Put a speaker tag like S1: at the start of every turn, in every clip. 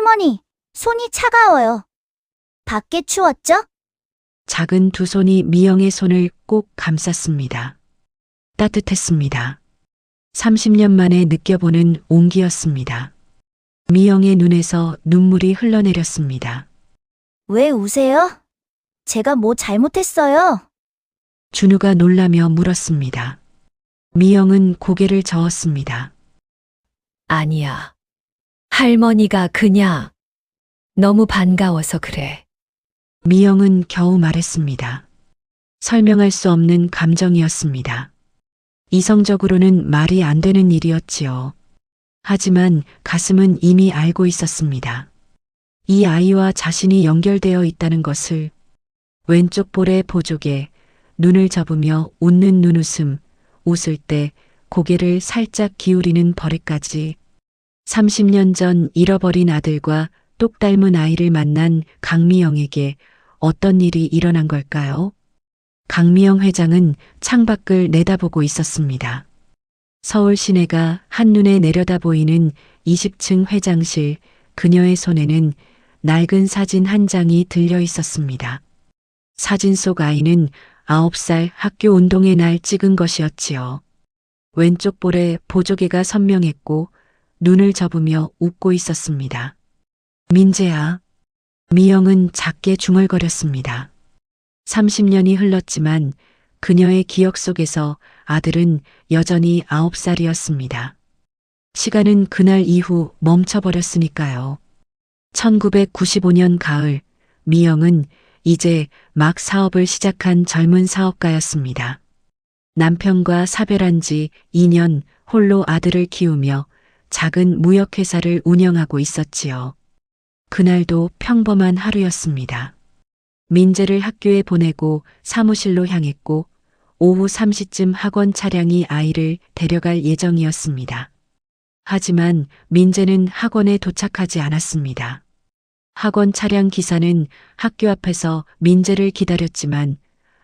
S1: 할머니, 손이 차가워요. 밖에 추웠죠?
S2: 작은 두 손이 미영의 손을 꼭 감쌌습니다. 따뜻했습니다. 30년 만에 느껴보는 온기였습니다. 미영의 눈에서 눈물이 흘러내렸습니다.
S1: 왜 우세요? 제가 뭐 잘못했어요?
S2: 준우가 놀라며 물었습니다. 미영은 고개를 저었습니다.
S3: 아니야. 할머니가 그냥 너무 반가워서 그래.
S2: 미영은 겨우 말했습니다. 설명할 수 없는 감정이었습니다. 이성적으로는 말이 안 되는 일이었지요. 하지만 가슴은 이미 알고 있었습니다. 이 아이와 자신이 연결되어 있다는 것을. 왼쪽 볼의 보조개, 눈을 접으며 웃는 눈웃음, 웃을 때 고개를 살짝 기울이는 버릇까지. 30년 전 잃어버린 아들과 똑 닮은 아이를 만난 강미영에게 어떤 일이 일어난 걸까요? 강미영 회장은 창밖을 내다보고 있었습니다. 서울 시내가 한눈에 내려다 보이는 20층 회장실, 그녀의 손에는 낡은 사진 한 장이 들려 있었습니다. 사진 속 아이는 9살 학교 운동회 날 찍은 것이었지요. 왼쪽 볼에 보조개가 선명했고 눈을 접으며 웃고 있었습니다. 민재야. 미영은 작게 중얼거렸습니다. 30년이 흘렀지만 그녀의 기억 속에서 아들은 여전히 9살이었습니다. 시간은 그날 이후 멈춰버렸으니까요. 1995년 가을, 미영은 이제 막 사업을 시작한 젊은 사업가였습니다. 남편과 사별한 지 2년 홀로 아들을 키우며 작은 무역회사를 운영하고 있었지요. 그날도 평범한 하루였습니다. 민재를 학교에 보내고 사무실로 향했고 오후 3시쯤 학원 차량이 아이를 데려갈 예정이었습니다. 하지만 민재는 학원에 도착하지 않았습니다. 학원 차량 기사는 학교 앞에서 민재를 기다렸지만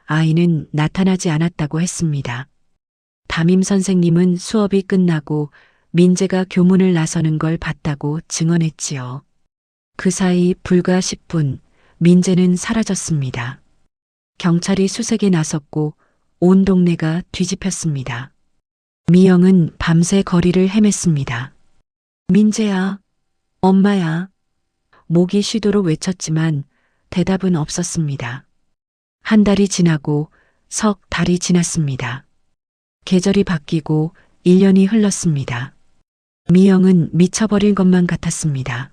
S2: 아이는 나타나지 않았다고 했습니다. 담임 선생님은 수업이 끝나고 민재가 교문을 나서는 걸 봤다고 증언했지요. 그 사이 불과 10분, 민재는 사라졌습니다. 경찰이 수색에 나섰고 온 동네가 뒤집혔습니다. 미영은 밤새 거리를 헤맸습니다. 민재야, 엄마야. 목이 쉬도록 외쳤지만 대답은 없었습니다. 한 달이 지나고 석 달이 지났습니다. 계절이 바뀌고 1년이 흘렀습니다. 미영은 미쳐버릴 것만 같았습니다.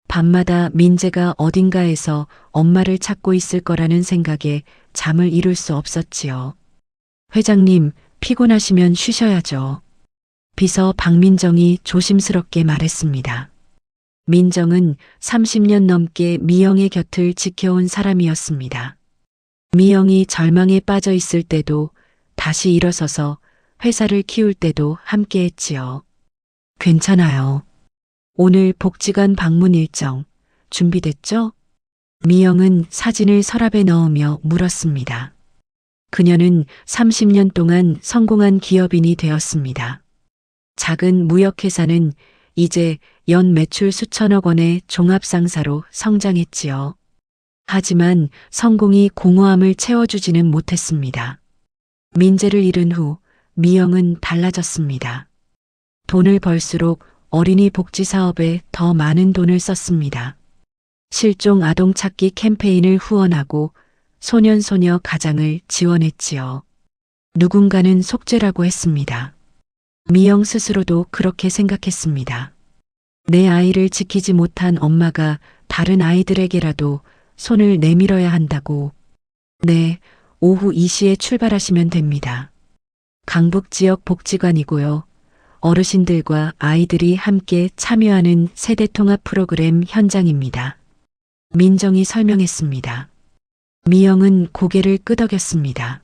S2: 밤마다 민재가 어딘가에서 엄마를 찾고 있을 거라는 생각에 잠을 이룰 수 없었지요. 회장님, 피곤하시면 쉬셔야죠. 비서 박민정이 조심스럽게 말했습니다. 민정은 30년 넘게 미영의 곁을 지켜온 사람이었습니다. 미영이 절망에 빠져 있을 때도 다시 일어서서 회사를 키울 때도 함께했지요. 괜찮아요. 오늘 복지관 방문 일정 준비됐죠? 미영은 사진을 서랍에 넣으며 물었습니다. 그녀는 30년 동안 성공한 기업인이 되었습니다. 작은 무역회사는 이제 연 매출 수천억 원의 종합상사로 성장했지요. 하지만 성공이 공허함을 채워주지는 못했습니다. 민재를 잃은 후 미영은 달라졌습니다. 돈을 벌수록 어린이 복지 사업에 더 많은 돈을 썼습니다. 실종 아동 찾기 캠페인을 후원하고 소년소녀 가장을 지원했지요. 누군가는 속죄라고 했습니다. 미영 스스로도 그렇게 생각했습니다. 내 아이를 지키지 못한 엄마가 다른 아이들에게라도 손을 내밀어야 한다고. 네, 오후 2시에 출발하시면 됩니다. 강북 지역 복지관이고요. 어르신들과 아이들이 함께 참여하는 세대통합 프로그램 현장입니다. 민정이 설명했습니다. 미영은 고개를 끄덕였습니다.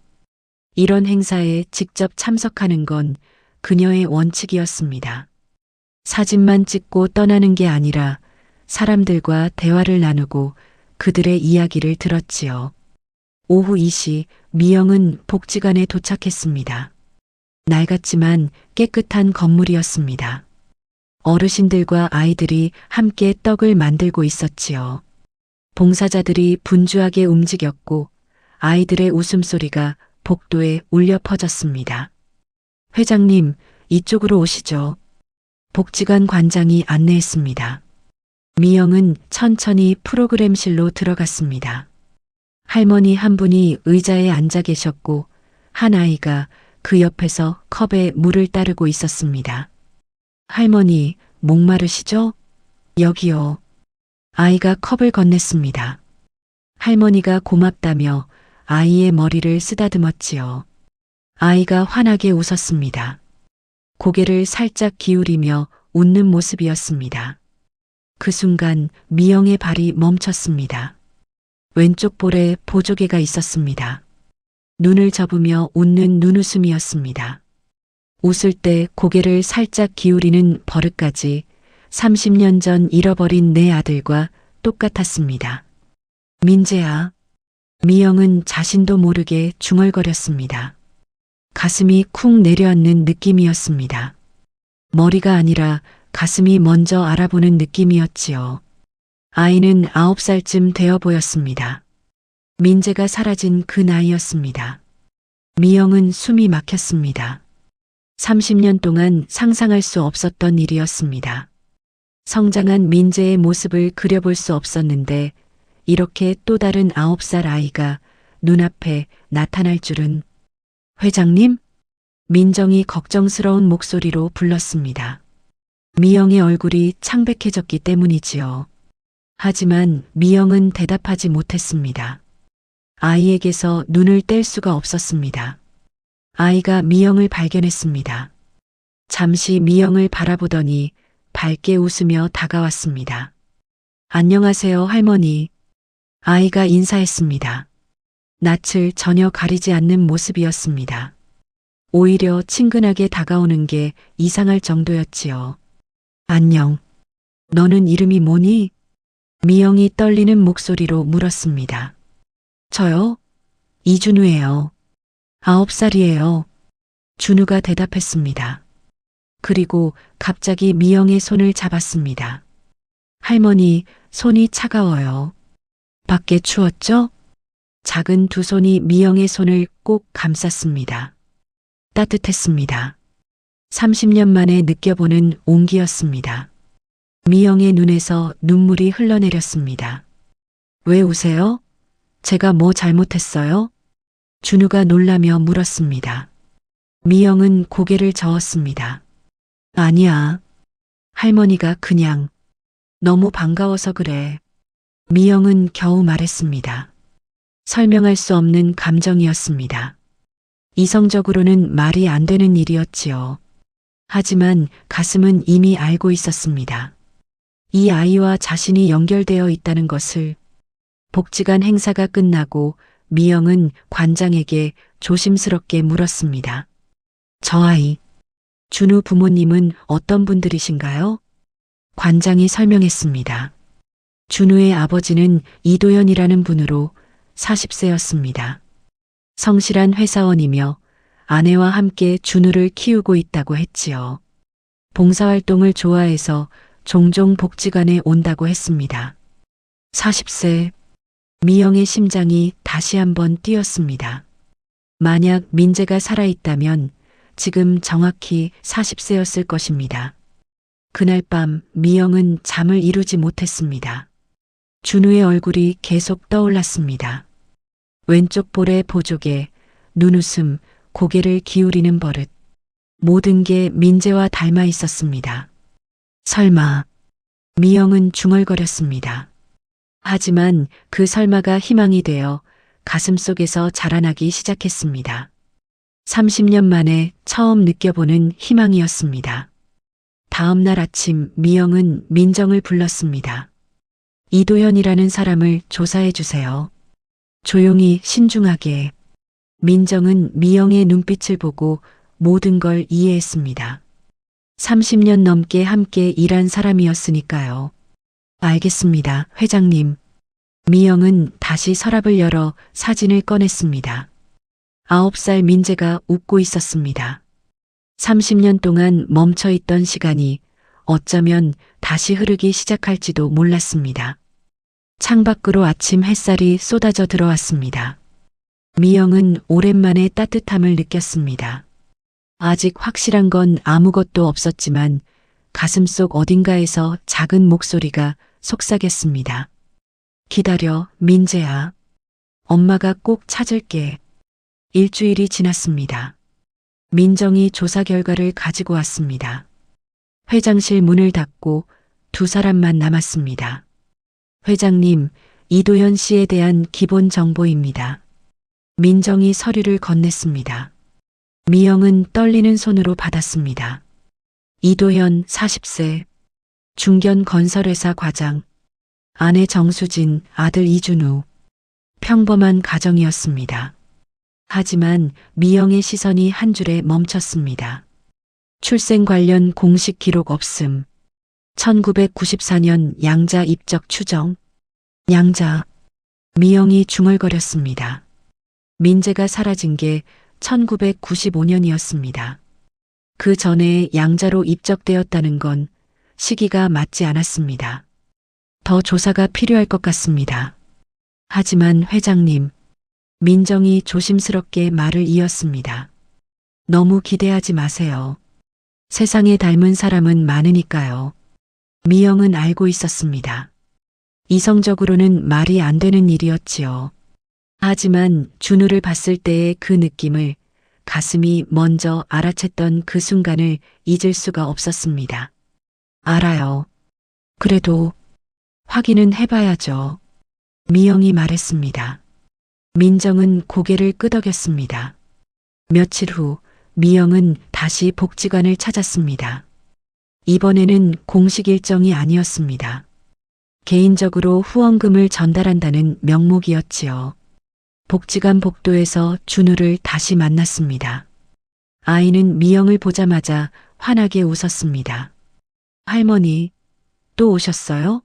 S2: 이런 행사에 직접 참석하는 건 그녀의 원칙이었습니다. 사진만 찍고 떠나는 게 아니라 사람들과 대화를 나누고 그들의 이야기를 들었지요. 오후 2시 미영은 복지관에 도착했습니다. 낡았지만 깨끗한 건물이었습니다. 어르신들과 아이들이 함께 떡을 만들고 있었지요. 봉사자들이 분주하게 움직였고 아이들의 웃음소리가 복도에 울려 퍼졌습니다. 회장님, 이쪽으로 오시죠. 복지관 관장이 안내했습니다. 미영은 천천히 프로그램실로 들어갔습니다. 할머니 한 분이 의자에 앉아 계셨고 한 아이가 그 옆에서 컵에 물을 따르고 있었습니다. 할머니, 목마르시죠? 여기요. 아이가 컵을 건넸습니다. 할머니가 고맙다며 아이의 머리를 쓰다듬었지요. 아이가 환하게 웃었습니다. 고개를 살짝 기울이며 웃는 모습이었습니다. 그 순간 미영의 발이 멈췄습니다. 왼쪽 볼에 보조개가 있었습니다. 눈을 접으며 웃는 눈웃음이었습니다. 웃을 때 고개를 살짝 기울이는 버릇까지 30년 전 잃어버린 내 아들과 똑같았습니다. 민재야. 미영은 자신도 모르게 중얼거렸습니다. 가슴이 쿵 내려앉는 느낌이었습니다. 머리가 아니라 가슴이 먼저 알아보는 느낌이었지요. 아이는 9살쯤 되어 보였습니다. 민재가 사라진 그 나이였습니다. 미영은 숨이 막혔습니다. 30년 동안 상상할 수 없었던 일이었습니다. 성장한 민재의 모습을 그려볼 수 없었는데 이렇게 또 다른 9살 아이가 눈앞에 나타날 줄은. 회장님? 민정이 걱정스러운 목소리로 불렀습니다. 미영의 얼굴이 창백해졌기 때문이지요. 하지만 미영은 대답하지 못했습니다. 아이에게서 눈을 뗄 수가 없었습니다. 아이가 미영을 발견했습니다. 잠시 미영을 바라보더니 밝게 웃으며 다가왔습니다. 안녕하세요, 할머니. 아이가 인사했습니다. 낯을 전혀 가리지 않는 모습이었습니다. 오히려 친근하게 다가오는 게 이상할 정도였지요. 안녕. 너는 이름이 뭐니? 미영이 떨리는 목소리로 물었습니다. 저요? 이준우예요. 9살이에요. 준우가 대답했습니다. 그리고 갑자기 미영의 손을 잡았습니다. 할머니, 손이 차가워요. 밖에 추웠죠? 작은 두 손이 미영의 손을 꼭 감쌌습니다. 따뜻했습니다. 30년 만에 느껴보는 온기였습니다. 미영의 눈에서 눈물이 흘러내렸습니다. 왜 우세요? 제가 뭐 잘못했어요? 준우가 놀라며 물었습니다. 미영은 고개를 저었습니다. 아니야. 할머니가 그냥 너무 반가워서 그래. 미영은 겨우 말했습니다. 설명할 수 없는 감정이었습니다. 이성적으로는 말이 안 되는 일이었지요. 하지만 가슴은 이미 알고 있었습니다. 이 아이와 자신이 연결되어 있다는 것을. 복지관 행사가 끝나고 미영은 관장에게 조심스럽게 물었습니다. 저 아이, 준우 부모님은 어떤 분들이신가요? 관장이 설명했습니다. 준우의 아버지는 이도현이라는 분으로 40세였습니다. 성실한 회사원이며 아내와 함께 준우를 키우고 있다고 했지요. 봉사활동을 좋아해서 종종 복지관에 온다고 했습니다. 40세. 미영의 심장이 다시 한번 뛰었습니다. 만약 민재가 살아있다면 지금 정확히 40세였을 것입니다. 그날 밤 미영은 잠을 이루지 못했습니다. 준우의 얼굴이 계속 떠올랐습니다. 왼쪽 볼에 보조개, 눈웃음, 고개를 기울이는 버릇. 모든 게 민재와 닮아 있었습니다. 설마. 미영은 중얼거렸습니다. 하지만 그 설마가 희망이 되어 가슴속에서 자라나기 시작했습니다. 30년 만에 처음 느껴보는 희망이었습니다. 다음 날 아침 미영은 민정을 불렀습니다. 이도현이라는 사람을 조사해 주세요. 조용히 신중하게. 민정은 미영의 눈빛을 보고 모든 걸 이해했습니다. 30년 넘게 함께 일한 사람이었으니까요. 알겠습니다, 회장님. 미영은 다시 서랍을 열어 사진을 꺼냈습니다. 9살 민재가 웃고 있었습니다. 30년 동안 멈춰있던 시간이 어쩌면 다시 흐르기 시작할지도 몰랐습니다. 창밖으로 아침 햇살이 쏟아져 들어왔습니다. 미영은 오랜만에 따뜻함을 느꼈습니다. 아직 확실한 건 아무것도 없었지만 가슴속 어딘가에서 작은 목소리가 속삭였습니다. 기다려, 민재야. 엄마가 꼭 찾을게. 일주일이 지났습니다. 민정이 조사 결과를 가지고 왔습니다. 회장실 문을 닫고 두 사람만 남았습니다. 회장님, 이도현 씨에 대한 기본 정보입니다. 민정이 서류를 건넸습니다. 미영은 떨리는 손으로 받았습니다. 이도현 40세, 중견 건설회사 과장, 아내 정수진, 아들 이준우. 평범한 가정이었습니다. 하지만 미영의 시선이 한 줄에 멈췄습니다. 출생 관련 공식 기록 없음. 1994년 양자 입적 추정. 양자. 미영이 중얼거렸습니다. 민재가 사라진 게 1995년이었습니다. 그 전에 양자로 입적되었다는 건 시기가 맞지 않았습니다. 더 조사가 필요할 것 같습니다. 하지만 회장님, 민정이 조심스럽게 말을 이었습니다. 너무 기대하지 마세요. 세상에 닮은 사람은 많으니까요. 미영은 알고 있었습니다. 이성적으로는 말이 안 되는 일이었지요. 하지만 준우를 봤을 때의 그 느낌을, 가슴이 먼저 알아챘던 그 순간을 잊을 수가 없었습니다. 알아요. 그래도 확인은 해봐야죠. 미영이 말했습니다. 민정은 고개를 끄덕였습니다. 며칠 후 미영은 다시 복지관을 찾았습니다. 이번에는 공식 일정이 아니었습니다. 개인적으로 후원금을 전달한다는 명목이었지요. 복지관 복도에서 준우를 다시 만났습니다. 아이는 미영을 보자마자 환하게 웃었습니다. 할머니, 또 오셨어요?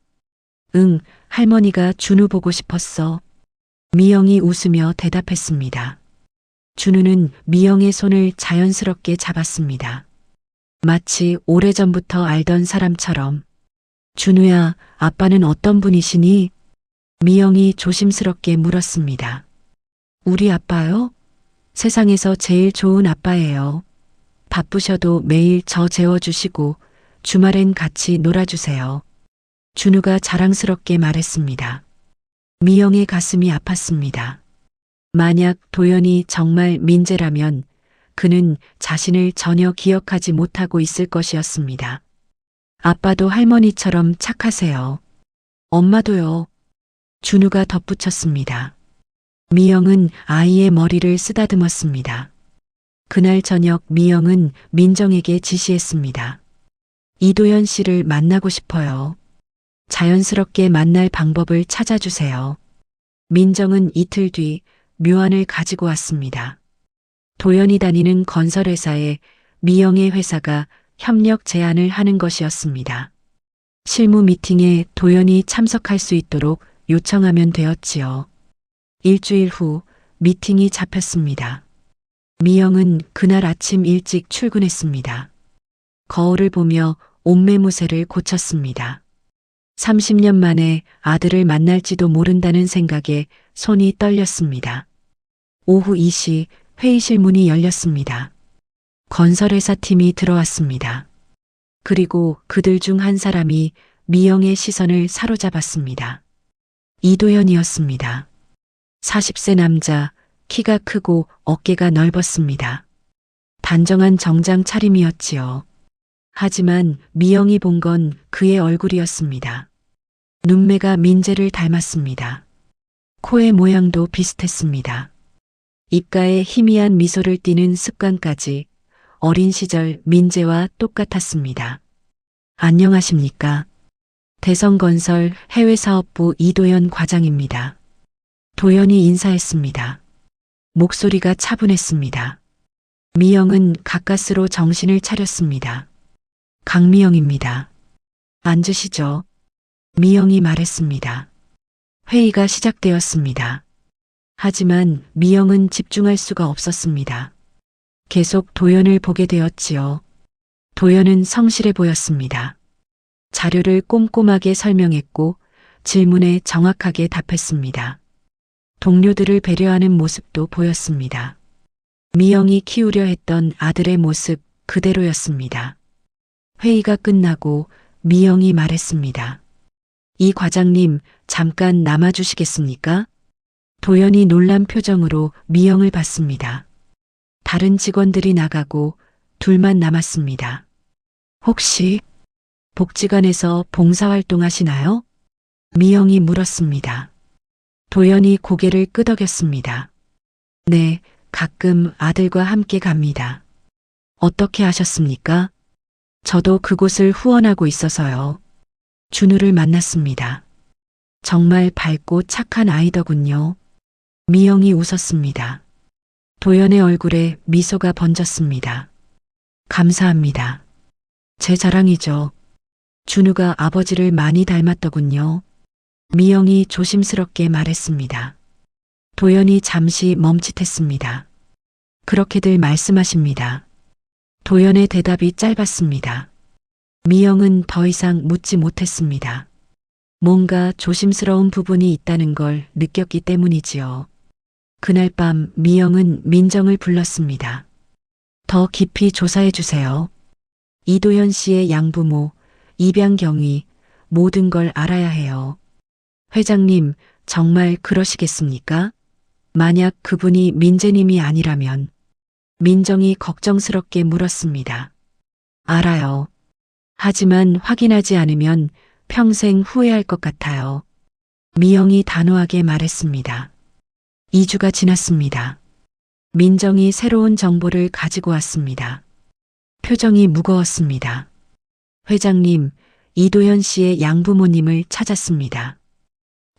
S2: 응, 할머니가 준우 보고 싶었어. 미영이 웃으며 대답했습니다. 준우는 미영의 손을 자연스럽게 잡았습니다. 마치 오래전부터 알던 사람처럼. 준우야, 아빠는 어떤 분이시니? 미영이 조심스럽게 물었습니다. 우리 아빠요? 세상에서 제일 좋은 아빠예요. 바쁘셔도 매일 저 재워주시고 주말엔 같이 놀아주세요. 준우가 자랑스럽게 말했습니다. 미영의 가슴이 아팠습니다. 만약 도연이 정말 민재라면 그는 자신을 전혀 기억하지 못하고 있을 것이었습니다. 아빠도 할머니처럼 착하세요. 엄마도요. 준우가 덧붙였습니다. 미영은 아이의 머리를 쓰다듬었습니다. 그날 저녁 미영은 민정에게 지시했습니다. 이도현 씨를 만나고 싶어요. 자연스럽게 만날 방법을 찾아주세요. 민정은 이틀 뒤 묘안을 가지고 왔습니다. 도연이 다니는 건설회사에 미영의 회사가 협력 제안을 하는 것이었습니다. 실무 미팅에 도연이 참석할 수 있도록 요청하면 되었지요. 일주일 후 미팅이 잡혔습니다. 미영은 그날 아침 일찍 출근했습니다. 거울을 보며 옷매무새를 고쳤습니다. 30년 만에 아들을 만날지도 모른다는 생각에 손이 떨렸습니다. 오후 2시 회의실 문이 열렸습니다. 건설회사 팀이 들어왔습니다. 그리고 그들 중 한 사람이 미영의 시선을 사로잡았습니다. 이도현이었습니다. 40세 남자, 키가 크고 어깨가 넓었습니다. 단정한 정장 차림이었지요. 하지만 미영이 본 건 그의 얼굴이었습니다. 눈매가 민재를 닮았습니다. 코의 모양도 비슷했습니다. 입가에 희미한 미소를 띠는 습관까지 어린 시절 민재와 똑같았습니다. 안녕하십니까? 대성건설 해외사업부 이도현 과장입니다. 도연이 인사했습니다. 목소리가 차분했습니다. 미영은 가까스로 정신을 차렸습니다. 강미영입니다. 앉으시죠. 미영이 말했습니다. 회의가 시작되었습니다. 하지만 미영은 집중할 수가 없었습니다. 계속 도연을 보게 되었지요. 도연은 성실해 보였습니다. 자료를 꼼꼼하게 설명했고 질문에 정확하게 답했습니다. 동료들을 배려하는 모습도 보였습니다. 미영이 키우려 했던 아들의 모습 그대로였습니다. 회의가 끝나고 미영이 말했습니다. 이 과장님, 잠깐 남아주시겠습니까? 도연이 놀란 표정으로 미영을 봤습니다. 다른 직원들이 나가고 둘만 남았습니다. 혹시 복지관에서 봉사활동 하시나요? 미영이 물었습니다. 도연이 고개를 끄덕였습니다. 네, 가끔 아들과 함께 갑니다. 어떻게 하셨습니까? 저도 그곳을 후원하고 있어서요. 준우를 만났습니다. 정말 밝고 착한 아이더군요. 미영이 웃었습니다. 도연의 얼굴에 미소가 번졌습니다. 감사합니다. 제 자랑이죠. 준우가 아버지를 많이 닮았더군요. 미영이 조심스럽게 말했습니다. 도연이 잠시 멈칫했습니다. 그렇게들 말씀하십니다. 도연의 대답이 짧았습니다. 미영은 더 이상 묻지 못했습니다. 뭔가 조심스러운 부분이 있다는 걸 느꼈기 때문이지요. 그날 밤 미영은 민정을 불렀습니다. 더 깊이 조사해 주세요. 이도현 씨의 양부모, 입양 경위, 모든 걸 알아야 해요. 회장님, 정말 그러시겠습니까? 만약 그분이 민재님이 아니라면 민정이 걱정스럽게 물었습니다. 알아요. 하지만 확인하지 않으면 평생 후회할 것 같아요. 미영이 단호하게 말했습니다. 2주가 지났습니다. 민정이 새로운 정보를 가지고 왔습니다. 표정이 무거웠습니다. 회장님, 이도현 씨의 양부모님을 찾았습니다.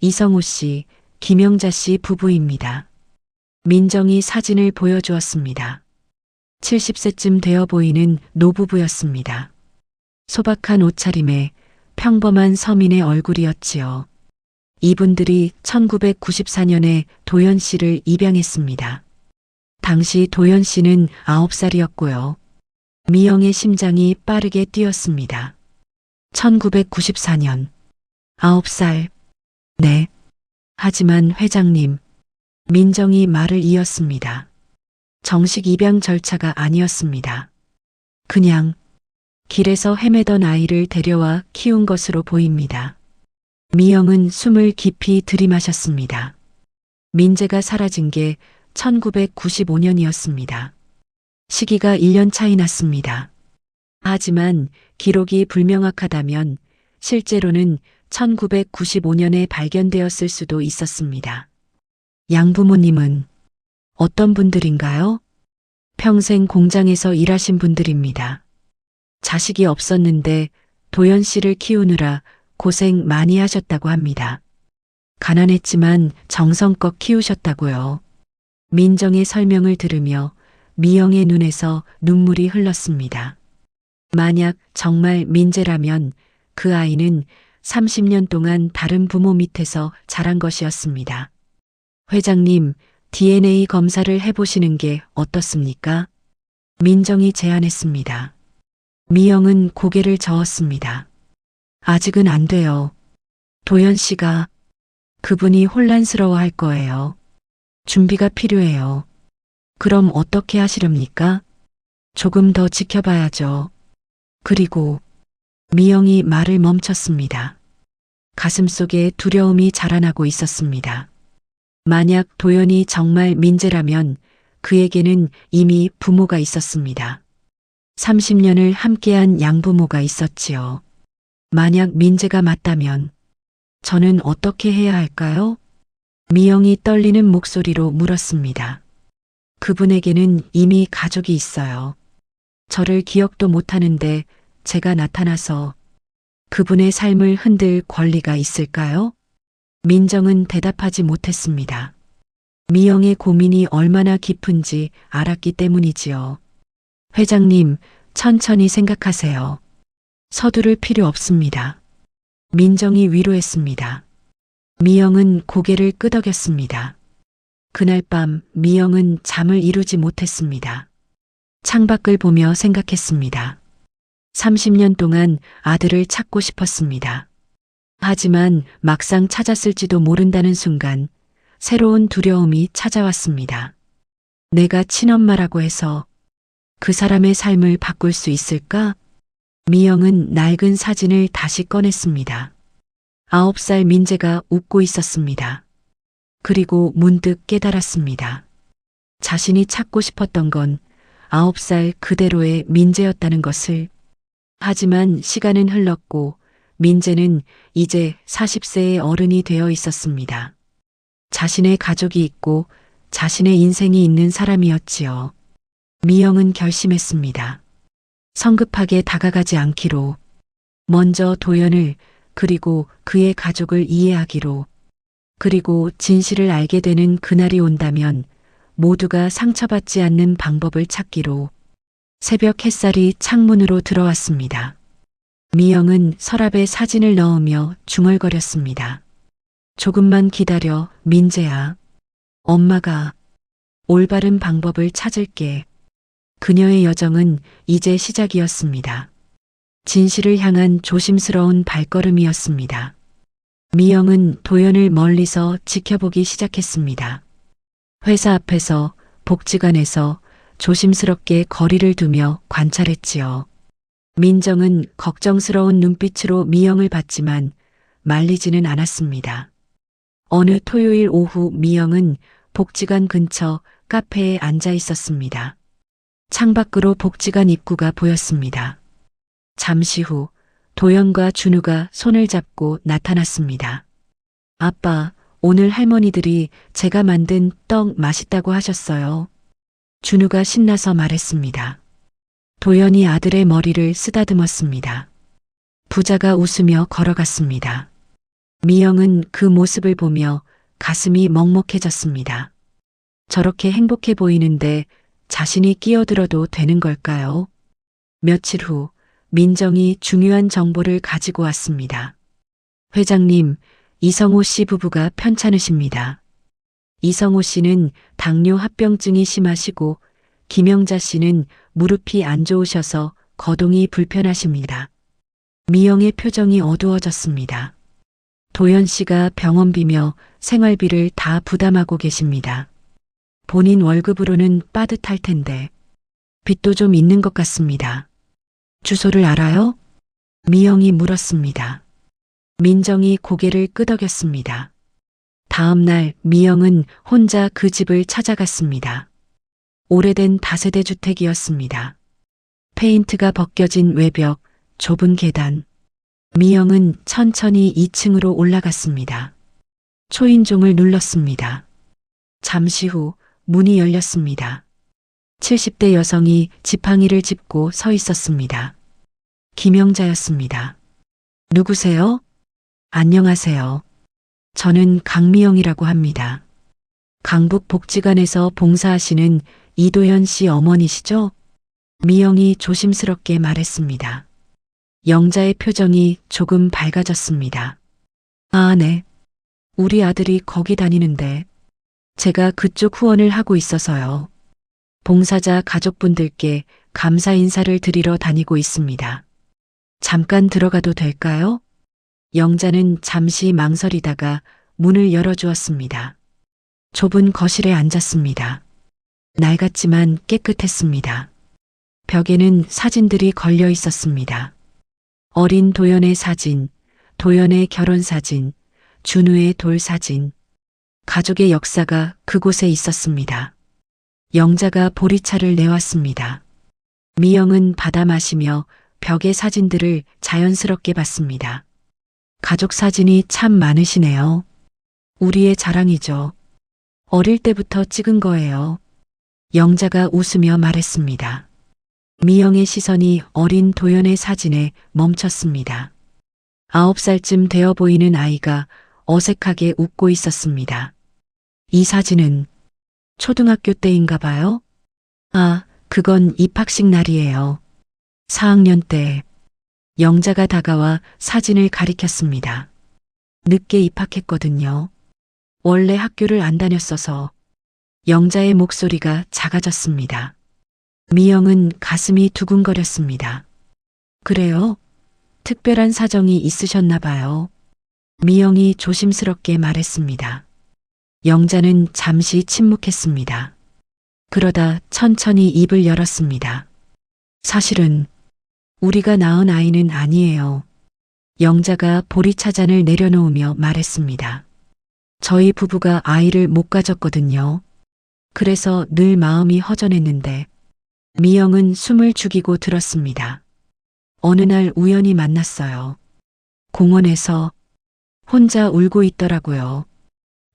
S2: 이성우 씨, 김영자 씨 부부입니다. 민정이 사진을 보여주었습니다. 70세쯤 되어 보이는 노부부였습니다. 소박한 옷차림에 평범한 서민의 얼굴이었지요. 이분들이 1994년에 도연 씨를 입양했습니다. 당시 도연 씨는 9살이었고요. 미영의 심장이 빠르게 뛰었습니다. 1994년. 9살. 네. 하지만 회장님, 민정이 말을 이었습니다. 정식 입양 절차가 아니었습니다. 그냥 길에서 헤매던 아이를 데려와 키운 것으로 보입니다. 미영은 숨을 깊이 들이마셨습니다. 민재가 사라진 게 1995년이었습니다. 시기가 1년 차이 났습니다. 하지만 기록이 불명확하다면 실제로는 1995년에 발견되었을 수도 있었습니다. 양부모님은 어떤 분들인가요? 평생 공장에서 일하신 분들입니다. 자식이 없었는데 도연 씨를 키우느라 고생 많이 하셨다고 합니다. 가난했지만 정성껏 키우셨다고요. 민정의 설명을 들으며 미영의 눈에서 눈물이 흘렀습니다. 만약 정말 민재라면 그 아이는 30년 동안 다른 부모 밑에서 자란 것이었습니다. 회장님, DNA 검사를 해보시는 게 어떻습니까? 민정이 제안했습니다. 미영은 고개를 저었습니다. 아직은 안 돼요. 도연 씨가 그분이 혼란스러워 할 거예요. 준비가 필요해요. 그럼 어떻게 하시렵니까? 조금 더 지켜봐야죠. 그리고 미영이 말을 멈췄습니다. 가슴속에 두려움이 자라나고 있었습니다. 만약 도연이 정말 민재라면 그에게는 이미 부모가 있었습니다. 30년을 함께한 양부모가 있었지요. 만약 민재가 맞다면 저는 어떻게 해야 할까요? 미영이 떨리는 목소리로 물었습니다. 그분에게는 이미 가족이 있어요. 저를 기억도 못하는데 제가 나타나서 그분의 삶을 흔들 권리가 있을까요? 민정은 대답하지 못했습니다. 미영의 고민이 얼마나 깊은지 알았기 때문이지요. 회장님, 천천히 생각하세요. 서두를 필요 없습니다. 민정이 위로했습니다. 미영은 고개를 끄덕였습니다. 그날 밤 미영은 잠을 이루지 못했습니다. 창밖을 보며 생각했습니다. 30년 동안 아들을 찾고 싶었습니다. 하지만 막상 찾았을지도 모른다는 순간 새로운 두려움이 찾아왔습니다. 내가 친엄마라고 해서 그 사람의 삶을 바꿀 수 있을까? 미영은 낡은 사진을 다시 꺼냈습니다. 9살 민재가 웃고 있었습니다. 그리고 문득 깨달았습니다. 자신이 찾고 싶었던 건 9살 그대로의 민재였다는 것을. 하지만 시간은 흘렀고 민재는 이제 40세의 어른이 되어 있었습니다. 자신의 가족이 있고 자신의 인생이 있는 사람이었지요. 미영은 결심했습니다. 성급하게 다가가지 않기로, 먼저 도연을 그리고 그의 가족을 이해하기로, 그리고 진실을 알게 되는 그날이 온다면 모두가 상처받지 않는 방법을 찾기로. 새벽 햇살이 창문으로 들어왔습니다. 미영은 서랍에 사진을 넣으며 중얼거렸습니다. 조금만 기다려, 민재야. 엄마가 올바른 방법을 찾을게. 그녀의 여정은 이제 시작이었습니다. 진실을 향한 조심스러운 발걸음이었습니다. 미영은 도연을 멀리서 지켜보기 시작했습니다. 회사 앞에서, 복지관에서 조심스럽게 거리를 두며 관찰했지요. 민정은 걱정스러운 눈빛으로 미영을 봤지만 말리지는 않았습니다. 어느 토요일 오후 미영은 복지관 근처 카페에 앉아 있었습니다. 창밖으로 복지관 입구가 보였습니다. 잠시 후 도연과 준우가 손을 잡고 나타났습니다. 아빠, 오늘 할머니들이 제가 만든 떡 맛있다고 하셨어요. 준우가 신나서 말했습니다. 도연이 아들의 머리를 쓰다듬었습니다. 부자가 웃으며 걸어갔습니다. 미영은 그 모습을 보며 가슴이 먹먹해졌습니다. 저렇게 행복해 보이는데 자신이 끼어들어도 되는 걸까요? 며칠 후 민정이 중요한 정보를 가지고 왔습니다. 회장님, 이성호 씨 부부가 편찮으십니다. 이성호 씨는 당뇨 합병증이 심하시고 김영자 씨는 무릎이 안 좋으셔서 거동이 불편하십니다. 미영의 표정이 어두워졌습니다. 도연 씨가 병원비며 생활비를 다 부담하고 계십니다. 본인 월급으로는 빠듯할 텐데 빚도 좀 있는 것 같습니다. 주소를 알아요? 미영이 물었습니다. 민정이 고개를 끄덕였습니다. 다음 날 미영은 혼자 그 집을 찾아갔습니다. 오래된 다세대 주택이었습니다. 페인트가 벗겨진 외벽, 좁은 계단. 미영은 천천히 2층으로 올라갔습니다. 초인종을 눌렀습니다. 잠시 후 문이 열렸습니다. 70대 여성이 지팡이를 짚고 서 있었습니다. 김영자였습니다. 누구세요? 안녕하세요. 저는 강미영이라고 합니다. 강북복지관에서 봉사하시는 이도현 씨 어머니시죠? 미영이 조심스럽게 말했습니다. 영자의 표정이 조금 밝아졌습니다. 아, 네. 우리 아들이 거기 다니는데 제가 그쪽 후원을 하고 있어서요. 봉사자 가족분들께 감사 인사를 드리러 다니고 있습니다. 잠깐 들어가도 될까요? 영자는 잠시 망설이다가 문을 열어주었습니다. 좁은 거실에 앉았습니다. 낡았지만 깨끗했습니다. 벽에는 사진들이 걸려 있었습니다. 어린 도연의 사진, 도연의 결혼 사진, 준우의 돌 사진. 가족의 역사가 그곳에 있었습니다. 영자가 보리차를 내왔습니다. 미영은 받아 마시며 벽의 사진들을 자연스럽게 봤습니다. 가족 사진이 참 많으시네요. 우리의 자랑이죠. 어릴 때부터 찍은 거예요. 영자가 웃으며 말했습니다. 미영의 시선이 어린 도연의 사진에 멈췄습니다. 9살쯤 되어 보이는 아이가 어색하게 웃고 있었습니다. 이 사진은 초등학교 때인가 봐요? 아, 그건 입학식 날이에요. 4학년 때. 영자가 다가와 사진을 가리켰습니다. 늦게 입학했거든요. 원래 학교를 안 다녔어서. 영자의 목소리가 작아졌습니다. 미영은 가슴이 두근거렸습니다. 그래요? 특별한 사정이 있으셨나 봐요. 미영이 조심스럽게 말했습니다. 영자는 잠시 침묵했습니다. 그러다 천천히 입을 열었습니다. 사실은 우리가 낳은 아이는 아니에요. 영자가 보리차잔을 내려놓으며 말했습니다. 저희 부부가 아이를 못 가졌거든요. 그래서 늘 마음이 허전했는데 미영은 숨을 죽이고 들었습니다. 어느 날 우연히 만났어요. 공원에서 혼자 울고 있더라고요.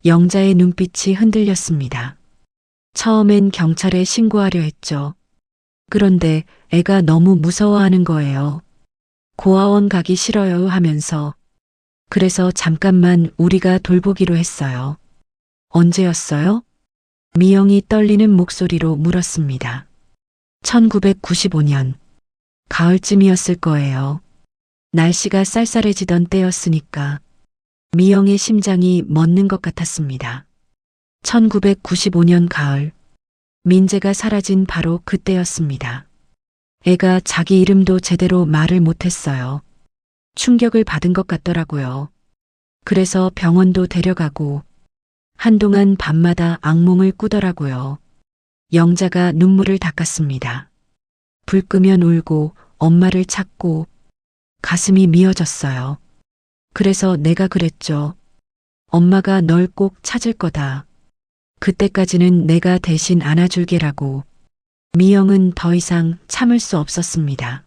S2: 영자의 눈빛이 흔들렸습니다. 처음엔 경찰에 신고하려 했죠. 그런데 애가 너무 무서워하는 거예요. 고아원 가기 싫어요 하면서. 그래서 잠깐만 우리가 돌보기로 했어요. 언제였어요? 미영이 떨리는 목소리로 물었습니다. 1995년. 가을쯤이었을 거예요. 날씨가 쌀쌀해지던 때였으니까 미영의 심장이 멎는 것 같았습니다. 1995년 가을, 민재가 사라진 바로 그때였습니다. 애가 자기 이름도 제대로 말을 못했어요. 충격을 받은 것 같더라고요. 그래서 병원도 데려가고 한동안 밤마다 악몽을 꾸더라고요. 영자가 눈물을 닦았습니다. 불 끄면 울고 엄마를 찾고 가슴이 미어졌어요. 그래서 내가 그랬죠. 엄마가 널 꼭 찾을 거다. 그때까지는 내가 대신 안아줄게라고. 미영은 더 이상 참을 수 없었습니다.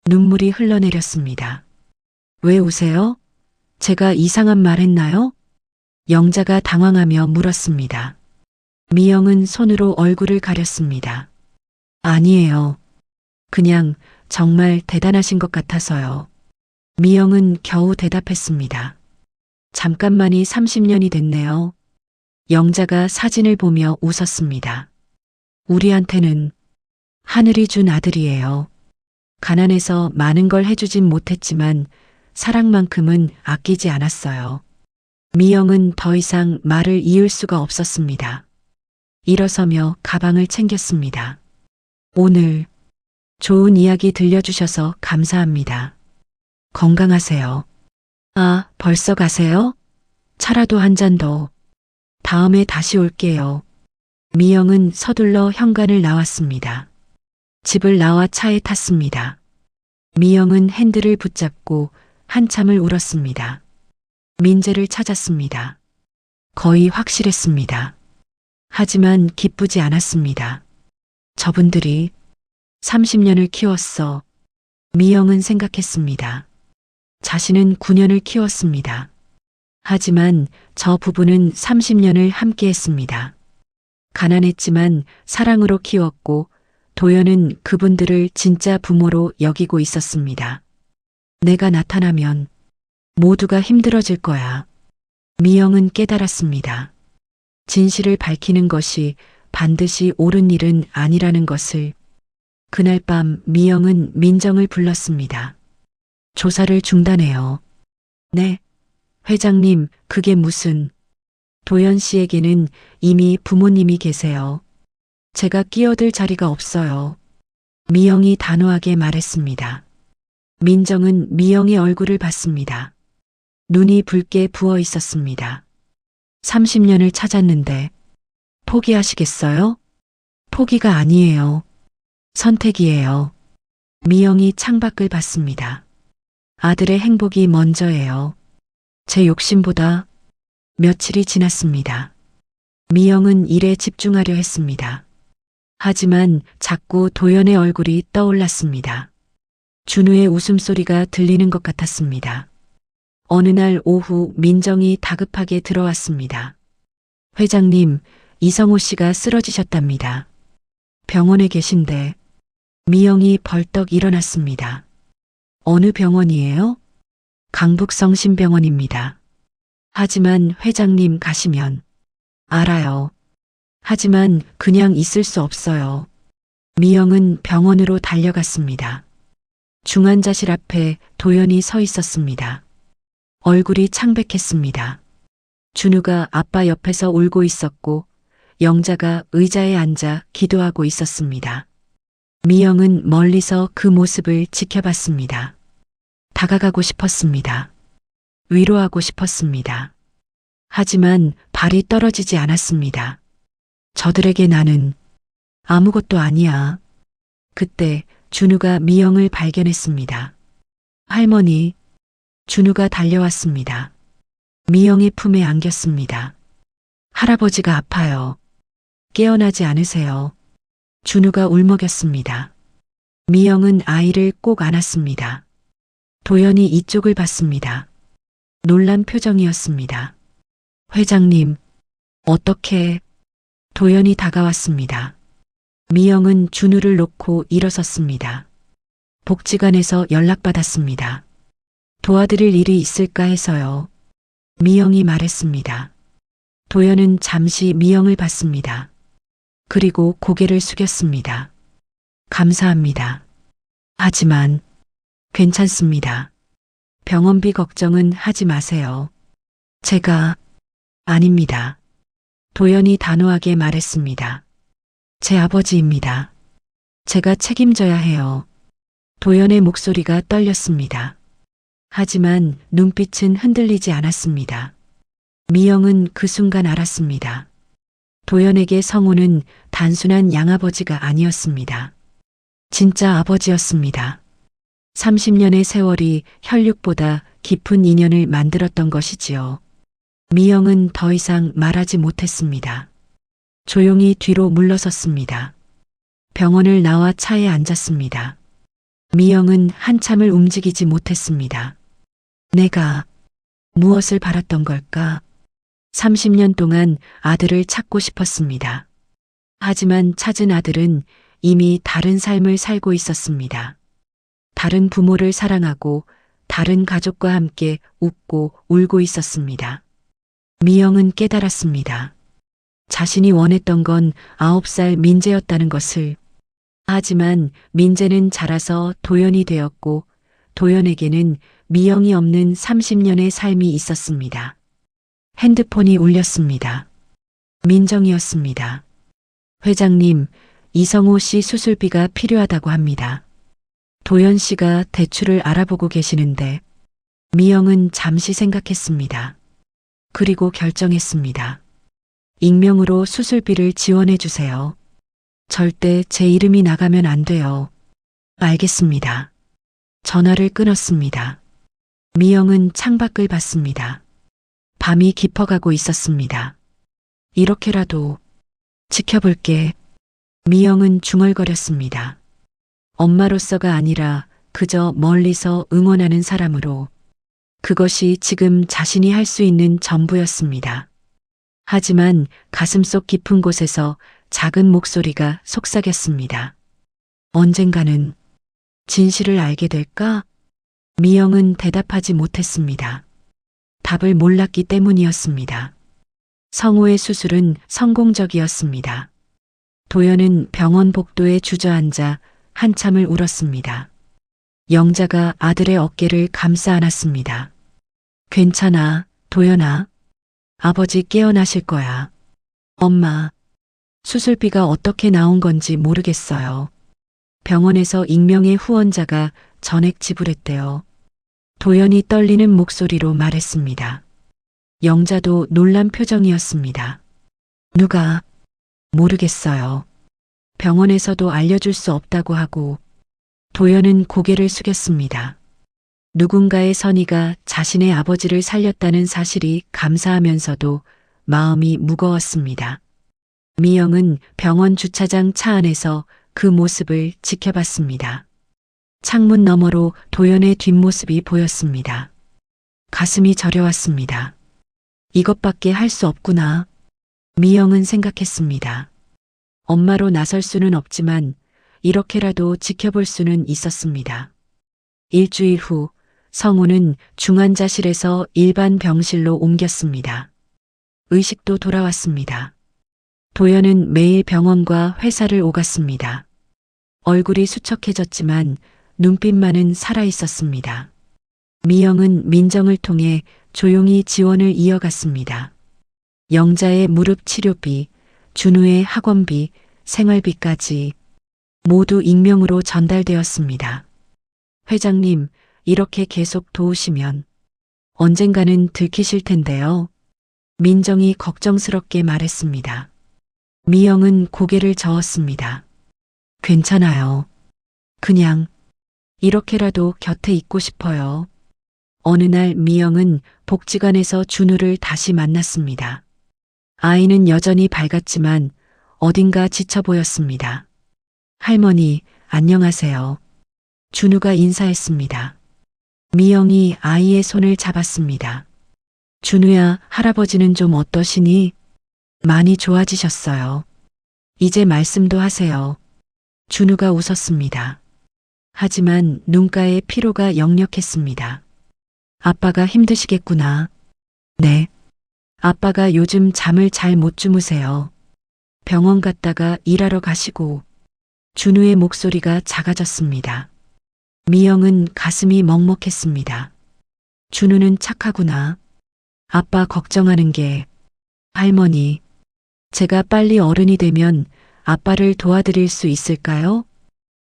S2: 눈물이 흘러내렸습니다. 왜 우세요? 제가 이상한 말 했나요? 영자가 당황하며 물었습니다. 미영은 손으로 얼굴을 가렸습니다. 아니에요. 그냥 정말 대단하신 것 같아서요. 미영은 겨우 대답했습니다. 잠깐만이 30년이 됐네요. 영자가 사진을 보며 웃었습니다. 우리한테는 하늘이 준 아들이에요. 가난해서 많은 걸 해주진 못했지만 사랑만큼은 아끼지 않았어요. 미영은 더 이상 말을 이을 수가 없었습니다. 일어서며 가방을 챙겼습니다. 오늘 좋은 이야기 들려주셔서 감사합니다. 건강하세요. 아, 벌써 가세요? 차라도 한 잔 더. 다음에 다시 올게요. 미영은 서둘러 현관을 나왔습니다. 집을 나와 차에 탔습니다. 미영은 핸들을 붙잡고 한참을 울었습니다. 민재를 찾았습니다. 거의 확실했습니다. 하지만 기쁘지 않았습니다. 저분들이 30년을 키웠어. 미영은 생각했습니다. 자신은 9년을 키웠습니다. 하지만 저 부부는 30년을 함께 했습니다. 가난했지만 사랑으로 키웠고 도연은 그분들을 진짜 부모로 여기고 있었습니다. 내가 나타나면 모두가 힘들어질 거야. 미영은 깨달았습니다. 진실을 밝히는 것이 반드시 옳은 일은 아니라는 것을. 그날 밤 미영은 민정을 불렀습니다. 조사를 중단해요. 네. 회장님, 그게 무슨. 도연 씨에게는 이미 부모님이 계세요. 제가 끼어들 자리가 없어요. 미영이 단호하게 말했습니다. 민정은 미영의 얼굴을 봤습니다. 눈이 붉게 부어 있었습니다. 30년을 찾았는데 포기하시겠어요? 포기가 아니에요. 선택이에요. 미영이 창밖을 봤습니다. 아들의 행복이 먼저예요. 제 욕심보다. 며칠이 지났습니다. 미영은 일에 집중하려 했습니다. 하지만 자꾸 도연의 얼굴이 떠올랐습니다. 준우의 웃음소리가 들리는 것 같았습니다. 어느 날 오후 민정이 다급하게 들어왔습니다. 회장님, 이성호 씨가 쓰러지셨답니다. 병원에 계신데. 미영이 벌떡 일어났습니다. 어느 병원이에요? 강북성심병원입니다. 하지만 회장님 가시면. 알아요. 하지만 그냥 있을 수 없어요. 미영은 병원으로 달려갔습니다. 중환자실 앞에 도연이 서 있었습니다. 얼굴이 창백했습니다. 준우가 아빠 옆에서 울고 있었고 영자가 의자에 앉아 기도하고 있었습니다. 미영은 멀리서 그 모습을 지켜봤습니다. 다가가고 싶었습니다. 위로하고 싶었습니다. 하지만 발이 떨어지지 않았습니다. 저들에게 나는 아무것도 아니야. 그때 준우가 미영을 발견했습니다. 할머니, 준우가 달려왔습니다. 미영의 품에 안겼습니다. 할아버지가 아파요. 깨어나지 않으세요. 준우가 울먹였습니다. 미영은 아이를 꼭 안았습니다. 도연이 이쪽을 봤습니다. 놀란 표정이었습니다. 회장님, 어떻게? 도연이 다가왔습니다. 미영은 준우를 놓고 일어섰습니다. 복지관에서 연락받았습니다. 도와드릴 일이 있을까 해서요. 미영이 말했습니다. 도연은 잠시 미영을 봤습니다. 그리고 고개를 숙였습니다. 감사합니다. 하지만 괜찮습니다. 병원비 걱정은 하지 마세요. 제가 아닙니다. 도연이 단호하게 말했습니다. 제 아버지입니다. 제가 책임져야 해요. 도연의 목소리가 떨렸습니다. 하지만 눈빛은 흔들리지 않았습니다. 미영은 그 순간 알았습니다. 도연에게 성우는 단순한 양아버지가 아니었습니다. 진짜 아버지였습니다. 30년의 세월이 혈육보다 깊은 인연을 만들었던 것이지요. 미영은 더 이상 말하지 못했습니다. 조용히 뒤로 물러섰습니다. 병원을 나와 차에 앉았습니다. 미영은 한참을 움직이지 못했습니다. 내가 무엇을 바랐던 걸까? 30년 동안 아들을 찾고 싶었습니다. 하지만 찾은 아들은 이미 다른 삶을 살고 있었습니다. 다른 부모를 사랑하고 다른 가족과 함께 웃고 울고 있었습니다. 미영은 깨달았습니다. 자신이 원했던 건 9살 민재였다는 것을. 하지만 민재는 자라서 도연이 되었고 도연에게는 미영이 없는 30년의 삶이 있었습니다. 핸드폰이 울렸습니다. 민정이었습니다. 회장님, 이성호 씨 수술비가 필요하다고 합니다. 도연 씨가 대출을 알아보고 계시는데. 미영은 잠시 생각했습니다. 그리고 결정했습니다. 익명으로 수술비를 지원해 주세요. 절대 제 이름이 나가면 안 돼요. 알겠습니다. 전화를 끊었습니다. 미영은 창밖을 봤습니다. 밤이 깊어가고 있었습니다. 이렇게라도 지켜볼게. 미영은 중얼거렸습니다. 엄마로서가 아니라 그저 멀리서 응원하는 사람으로. 그것이 지금 자신이 할 수 있는 전부였습니다. 하지만 가슴속 깊은 곳에서 작은 목소리가 속삭였습니다. 언젠가는 진실을 알게 될까? 미영은 대답하지 못했습니다. 답을 몰랐기 때문이었습니다. 성우의 수술은 성공적이었습니다. 도연은 병원 복도에 주저앉아 한참을 울었습니다. 영자가 아들의 어깨를 감싸 안았습니다. 괜찮아, 도연아. 아버지 깨어나실 거야. 엄마, 수술비가 어떻게 나온 건지 모르겠어요. 병원에서 익명의 후원자가 전액 지불했대요. 도연이 떨리는 목소리로 말했습니다. 영자도 놀란 표정이었습니다. 누가? 모르겠어요. 병원에서도 알려줄 수 없다고 하고. 도연은 고개를 숙였습니다. 누군가의 선의가 자신의 아버지를 살렸다는 사실이 감사하면서도 마음이 무거웠습니다. 미영은 병원 주차장 차 안에서 그 모습을 지켜봤습니다. 창문 너머로 도연의 뒷모습이 보였습니다. 가슴이 저려왔습니다. 이것밖에 할 수 없구나. 미영은 생각했습니다. 엄마로 나설 수는 없지만 이렇게라도 지켜볼 수는 있었습니다. 일주일 후 성우는 중환자실에서 일반 병실로 옮겼습니다. 의식도 돌아왔습니다. 도연은 매일 병원과 회사를 오갔습니다. 얼굴이 수척해졌지만 눈빛만은 살아있었습니다. 미영은 민정을 통해 조용히 지원을 이어갔습니다. 영자의 무릎 치료비, 준우의 학원비, 생활비까지. 모두 익명으로 전달되었습니다. 회장님, 이렇게 계속 도우시면 언젠가는 들키실 텐데요. 민정이 걱정스럽게 말했습니다. 미영은 고개를 저었습니다. 괜찮아요. 그냥 이렇게라도 곁에 있고 싶어요. 어느 날 미영은 복지관에서 준우를 다시 만났습니다. 아이는 여전히 밝았지만 어딘가 지쳐 보였습니다. 할머니, 안녕하세요. 준우가 인사했습니다. 미영이 아이의 손을 잡았습니다. 준우야, 할아버지는 좀 어떠시니? 많이 좋아지셨어요. 이제 말씀도 하세요. 준우가 웃었습니다. 하지만 눈가에 피로가 역력했습니다. 아빠가 힘드시겠구나. 네. 아빠가 요즘 잠을 잘 못 주무세요. 병원 갔다가 일하러 가시고. 준우의 목소리가 작아졌습니다. 미영은 가슴이 먹먹했습니다. 준우는 착하구나. 아빠 걱정하는 게. 할머니, 제가 빨리 어른이 되면 아빠를 도와드릴 수 있을까요?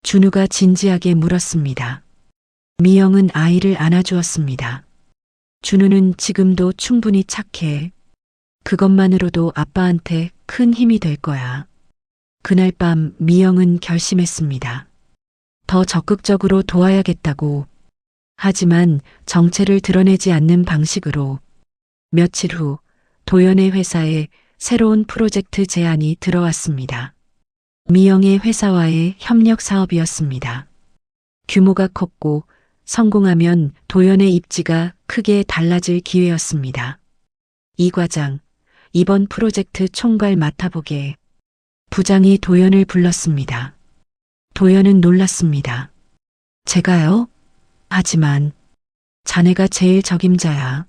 S2: 준우가 진지하게 물었습니다. 미영은 아이를 안아주었습니다. 준우는 지금도 충분히 착해. 그것만으로도 아빠한테 큰 힘이 될 거야. 그날 밤 미영은 결심했습니다. 더 적극적으로 도와야겠다고. 하지만 정체를 드러내지 않는 방식으로. 며칠 후 도연의 회사에 새로운 프로젝트 제안이 들어왔습니다. 미영의 회사와의 협력 사업이었습니다. 규모가 컸고 성공하면 도연의 입지가 크게 달라질 기회였습니다. 이 과장, 이번 프로젝트 총괄 맡아보게. 부장이 도연을 불렀습니다. 도연은 놀랐습니다. 제가요? 하지만 자네가 제일 적임자야.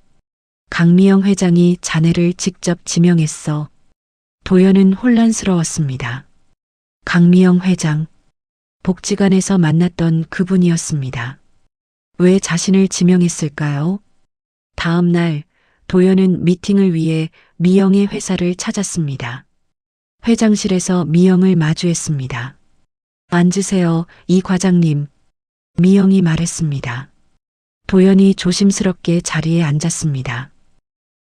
S2: 강미영 회장이 자네를 직접 지명했어. 도연은 혼란스러웠습니다. 강미영 회장, 복지관에서 만났던 그분이었습니다. 왜 자신을 지명했을까요? 다음 날 도연은 미팅을 위해 미영의 회사를 찾았습니다. 회장실에서 미영을 마주했습니다. 앉으세요, 이 과장님. 미영이 말했습니다. 도연이 조심스럽게 자리에 앉았습니다.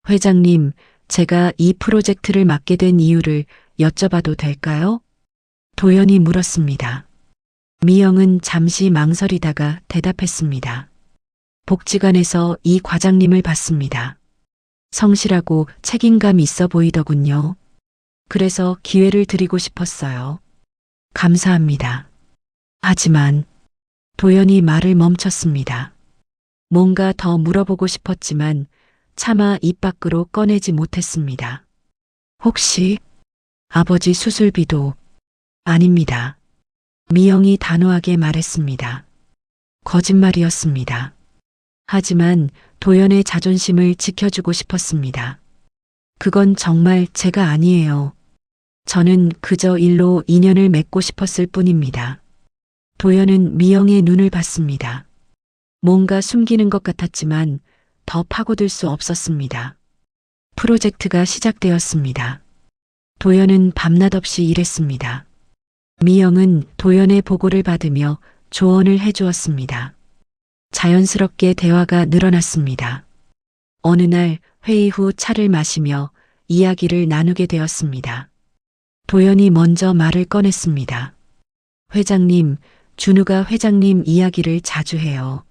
S2: 회장님, 제가 이 프로젝트를 맡게 된 이유를 여쭤봐도 될까요? 도연이 물었습니다. 미영은 잠시 망설이다가 대답했습니다. 복지관에서 이 과장님을 봤습니다. 성실하고 책임감 있어 보이더군요. 그래서 기회를 드리고 싶었어요. 감사합니다. 하지만 도연이 말을 멈췄습니다. 뭔가 더 물어보고 싶었지만 차마 입 밖으로 꺼내지 못했습니다. 혹시 아버지 수술비도? 아닙니다. 미영이 단호하게 말했습니다. 거짓말이었습니다. 하지만 도연의 자존심을 지켜주고 싶었습니다. 그건 정말 제가 아니에요. 저는 그저 일로 인연을 맺고 싶었을 뿐입니다. 도연은 미영의 눈을 봤습니다. 뭔가 숨기는 것 같았지만 더 파고들 수 없었습니다. 프로젝트가 시작되었습니다. 도연은 밤낮 없이 일했습니다. 미영은 도연의 보고를 받으며 조언을 해주었습니다. 자연스럽게 대화가 늘어났습니다. 어느 날 회의 후 차를 마시며 이야기를 나누게 되었습니다. 도연이 먼저 말을 꺼냈습니다. 회장님, 준우가 회장님 이야기를 자주 해요.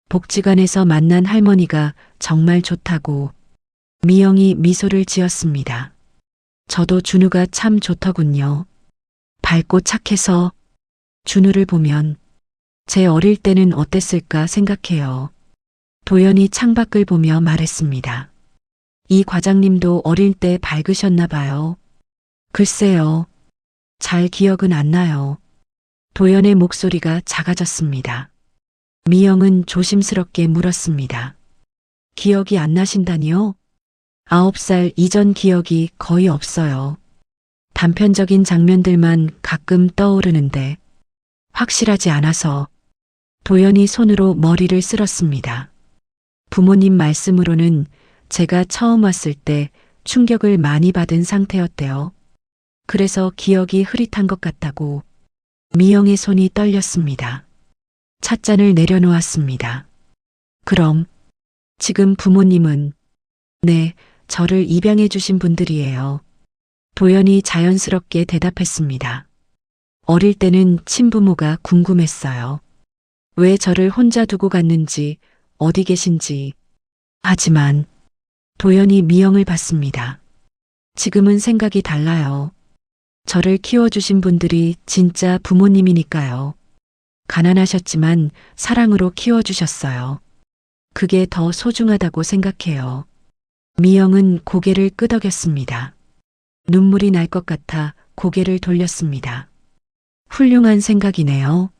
S2: 복지관에서 만난 할머니가 정말 좋다고. 미영이 미소를 지었습니다. 저도 준우가 참 좋더군요. 밝고 착해서. 준우를 보면 제 어릴 때는 어땠을까 생각해요. 도연이 창밖을 보며 말했습니다. 이 과장님도 어릴 때 밝으셨나 봐요. 글쎄요. 잘 기억은 안 나요. 도연의 목소리가 작아졌습니다. 미영은 조심스럽게 물었습니다. 기억이 안 나신다니요? 9살 이전 기억이 거의 없어요. 단편적인 장면들만 가끔 떠오르는데 확실하지 않아서. 도연이 손으로 머리를 쓸었습니다. 부모님 말씀으로는 제가 처음 왔을 때 충격을 많이 받은 상태였대요. 그래서 기억이 흐릿한 것 같다고. 미영의 손이 떨렸습니다. 찻잔을 내려놓았습니다. 그럼 지금 부모님은 네, 저를 입양해 주신 분들이에요. 도연이 자연스럽게 대답했습니다. 어릴 때는 친부모가 궁금했어요. 왜 저를 혼자 두고 갔는지, 어디 계신지. 하지만 도연이 미영을 봤습니다. 지금은 생각이 달라요. 저를 키워주신 분들이 진짜 부모님이니까요. 가난하셨지만 사랑으로 키워주셨어요. 그게 더 소중하다고 생각해요. 미영은 고개를 끄덕였습니다. 눈물이 날 것 같아 고개를 돌렸습니다. 훌륭한 생각이네요.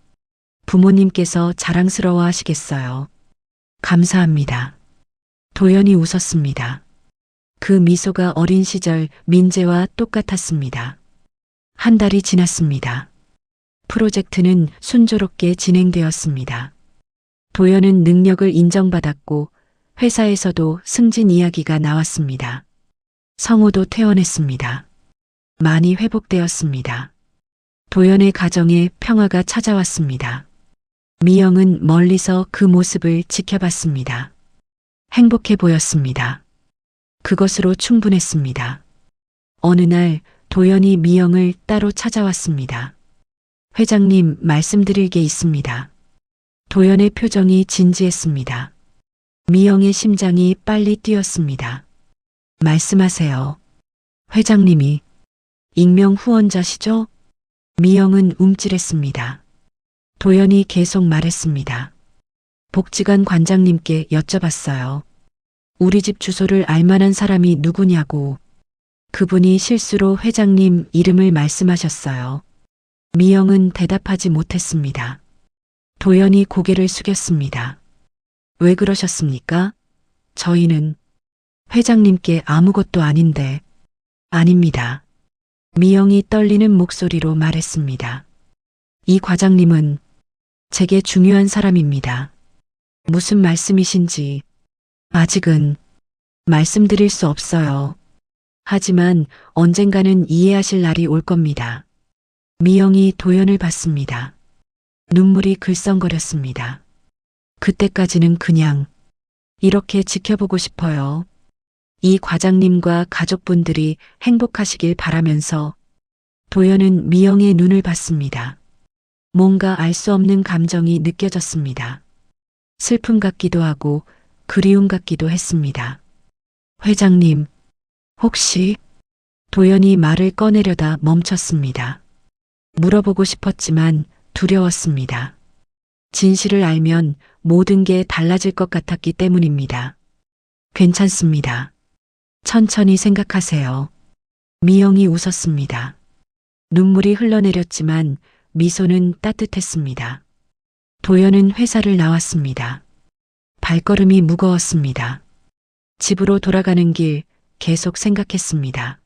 S2: 부모님께서 자랑스러워 하시겠어요. 감사합니다. 도연이 웃었습니다. 그 미소가 어린 시절 민재와 똑같았습니다. 한 달이 지났습니다. 프로젝트는 순조롭게 진행되었습니다. 도연은 능력을 인정받았고 회사에서도 승진 이야기가 나왔습니다. 성우도 퇴원했습니다. 많이 회복되었습니다. 도연의 가정에 평화가 찾아왔습니다. 미영은 멀리서 그 모습을 지켜봤습니다. 행복해 보였습니다. 그것으로 충분했습니다. 어느 날 도연이 미영을 따로 찾아왔습니다. 회장님, 말씀드릴 게 있습니다. 도연의 표정이 진지했습니다. 미영의 심장이 빨리 뛰었습니다. 말씀하세요. 회장님이 익명 후원자시죠? 미영은 움찔했습니다. 도연이 계속 말했습니다. 복지관 관장님께 여쭤봤어요. 우리 집 주소를 알 만한 사람이 누구냐고. 그분이 실수로 회장님 이름을 말씀하셨어요. 미영은 대답하지 못했습니다. 도연이 고개를 숙였습니다. 왜 그러셨습니까? 저희는 회장님께 아무것도 아닌데. 아닙니다. 미영이 떨리는 목소리로 말했습니다. 이 과장님은 제게 중요한 사람입니다. 무슨 말씀이신지 아직은 말씀드릴 수 없어요. 하지만 언젠가는 이해하실 날이 올 겁니다. 미영이 도연을 봤습니다. 눈물이 글썽거렸습니다. 그때까지는 그냥 이렇게 지켜보고 싶어요. 이 과장님과 가족분들이 행복하시길 바라면서 도연은 미영의 눈을 봤습니다. 뭔가 알 수 없는 감정이 느껴졌습니다. 슬픔 같기도 하고 그리움 같기도 했습니다. 회장님, 혹시 도연이 말을 꺼내려다 멈췄습니다. 물어보고 싶었지만 두려웠습니다. 진실을 알면 모든 게 달라질 것 같았기 때문입니다. 괜찮습니다. 천천히 생각하세요. 미영이 웃었습니다. 눈물이 흘러내렸지만 미소는 따뜻했습니다. 도연은 회사를 나왔습니다. 발걸음이 무거웠습니다. 집으로 돌아가는 길 계속 생각했습니다.